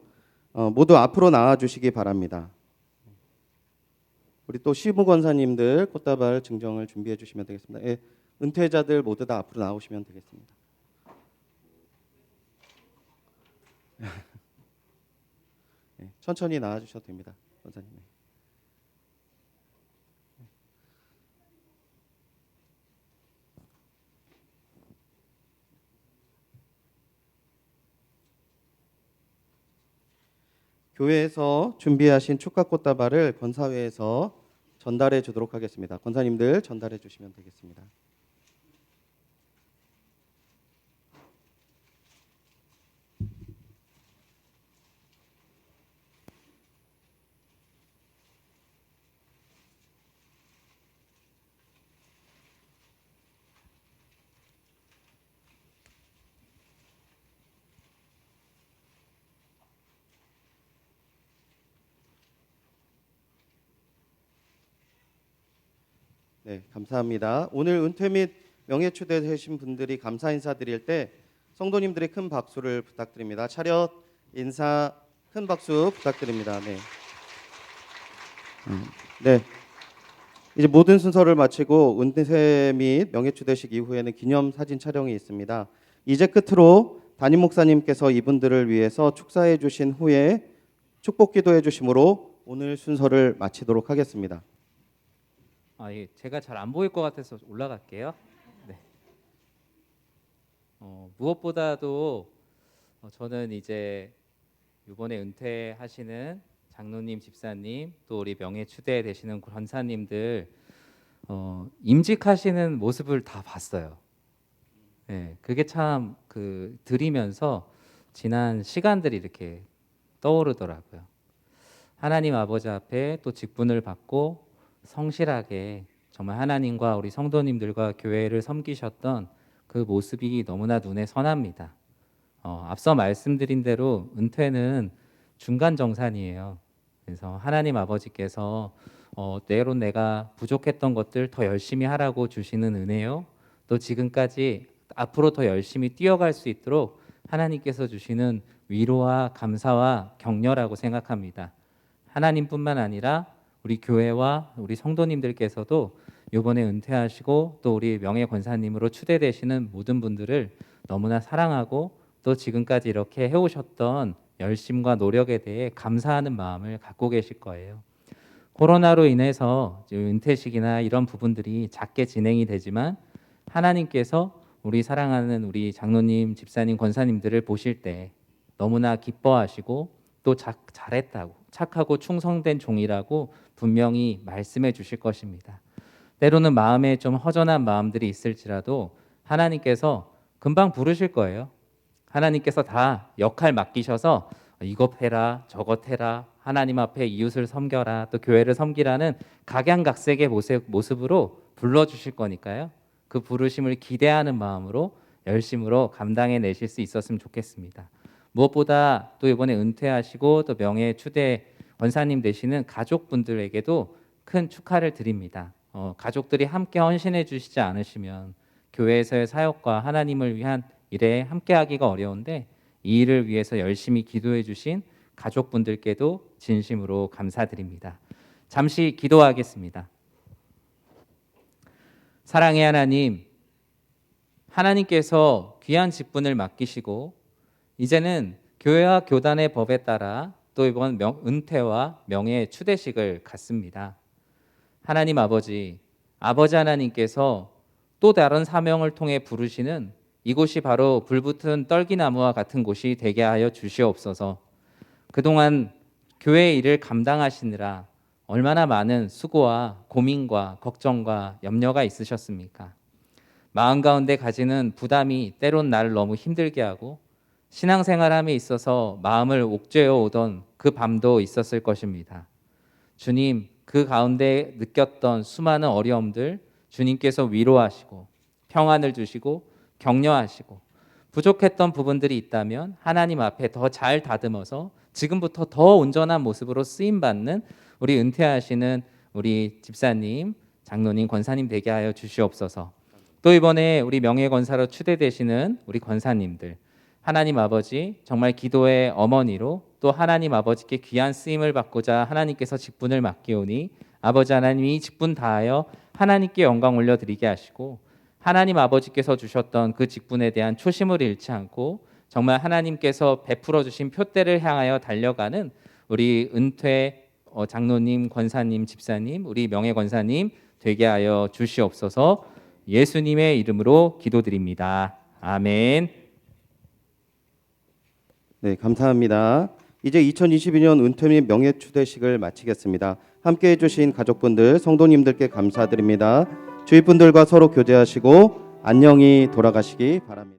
모두 앞으로 나와 주시기 바랍니다. 우리 또 시무 권사님들 꽃다발 증정을 준비해 주시면 되겠습니다. 예, 은퇴자들 모두 다 앞으로 나오시면 되겠습니다. 예, 천천히 나와 주셔도 됩니다, 권사님. 교회에서 준비하신 축하 꽃다발을 권사회에서 전달해 주도록 하겠습니다. 권사님들 전달해 주시면 되겠습니다. 네, 감사합니다. 오늘 은퇴 및 명예 추대되신 분들이 감사 인사 드릴 때 성도님들의 큰 박수를 부탁드립니다. 차렷 인사 큰 박수 부탁드립니다. 네. 네. 이제 모든 순서를 마치고 은퇴 및 명예 추대식 이후에는 기념 사진 촬영이 있습니다. 이제 끝으로 담임 목사님께서 이분들을 위해서 축사해 주신 후에 축복 기도해 주심으로 오늘 순서를 마치도록 하겠습니다. 예, 제가 잘 안 보일 것 같아서 올라갈게요. 네. 무엇보다도 저는 이제 이번에 은퇴하시는 장로님, 집사님, 또 우리 명예 추대 되시는 권사님들 임직하시는 모습을 다 봤어요. 네, 그게 참 드리면서 지난 시간들이 이렇게 떠오르더라고요. 하나님 아버지 앞에 또 직분을 받고 성실하게 정말 하나님과 우리 성도님들과 교회를 섬기셨던 그 모습이 너무나 눈에 선합니다. 앞서 말씀드린 대로 은퇴는 중간 정산이에요. 그래서 하나님 아버지께서 때론 내가 부족했던 것들 더 열심히 하라고 주시는 은혜요. 또 지금까지 앞으로 더 열심히 뛰어갈 수 있도록 하나님께서 주시는 위로와 감사와 격려라고 생각합니다. 하나님뿐만 아니라 우리 교회와 우리 성도님들께서도 이번에 은퇴하시고 또 우리 명예 권사님으로 추대되시는 모든 분들을 너무나 사랑하고 또 지금까지 이렇게 해오셨던 열심과 노력에 대해 감사하는 마음을 갖고 계실 거예요. 코로나로 인해서 은퇴식이나 이런 부분들이 작게 진행이 되지만 하나님께서 우리 사랑하는 우리 장로님, 집사님, 권사님들을 보실 때 너무나 기뻐하시고 또 잘했다고 착하고 충성된 종이라고 분명히 말씀해 주실 것입니다. 때로는 마음에 좀 허전한 마음들이 있을지라도 하나님께서 금방 부르실 거예요. 하나님께서 다 역할 맡기셔서 이것 해라 저것 해라 하나님 앞에 이웃을 섬겨라 또 교회를 섬기라는 각양각색의 모습으로 불러주실 거니까요. 그 부르심을 기대하는 마음으로 열심으로 감당해내실 수 있었으면 좋겠습니다. 무엇보다 또 이번에 은퇴하시고 또 명예 추대 권사님 되시는 가족분들에게도 큰 축하를 드립니다. 가족들이 함께 헌신해 주시지 않으시면 교회에서의 사역과 하나님을 위한 일에 함께하기가 어려운데 이 일을 위해서 열심히 기도해 주신 가족분들께도 진심으로 감사드립니다. 잠시 기도하겠습니다. 사랑의 하나님, 하나님께서 귀한 직분을 맡기시고 이제는 교회와 교단의 법에 따라 또 이번 은퇴와 명예 추대식을 갖습니다. 하나님 아버지 하나님께서 또 다른 사명을 통해 부르시는 이곳이 바로 불붙은 떨기나무와 같은 곳이 되게 하여 주시옵소서. 그동안 교회의 일을 감당하시느라 얼마나 많은 수고와 고민과 걱정과 염려가 있으셨습니까? 마음 가운데 가지는 부담이 때론 나를 너무 힘들게 하고 신앙생활함에 있어서 마음을 옥죄어 오던 그 밤도 있었을 것입니다. 주님, 그 가운데 느꼈던 수많은 어려움들 주님께서 위로하시고 평안을 주시고 격려하시고 부족했던 부분들이 있다면 하나님 앞에 더 잘 다듬어서 지금부터 더 온전한 모습으로 쓰임받는 우리 은퇴하시는 우리 집사님, 장로님, 권사님 되게 하여 주시옵소서. 또 이번에 우리 명예권사로 추대되시는 우리 권사님들, 하나님 아버지 정말 기도의 어머니로 또 하나님 아버지께 귀한 쓰임을 받고자 하나님께서 직분을 맡기오니 아버지 하나님이 이 직분 다하여 하나님께 영광 올려드리게 하시고, 하나님 아버지께서 주셨던 그 직분에 대한 초심을 잃지 않고 정말 하나님께서 베풀어 주신 표대를 향하여 달려가는 우리 은퇴 장로님, 권사님, 집사님, 우리 명예권사님 되게 하여 주시옵소서. 예수님의 이름으로 기도드립니다. 아멘. 네, 감사합니다. 이제 2022년 은퇴 및 명예추대식을 마치겠습니다. 함께해 주신 가족분들, 성도님들께 감사드립니다. 주위 분들과 서로 교제하시고 안녕히 돌아가시기 바랍니다.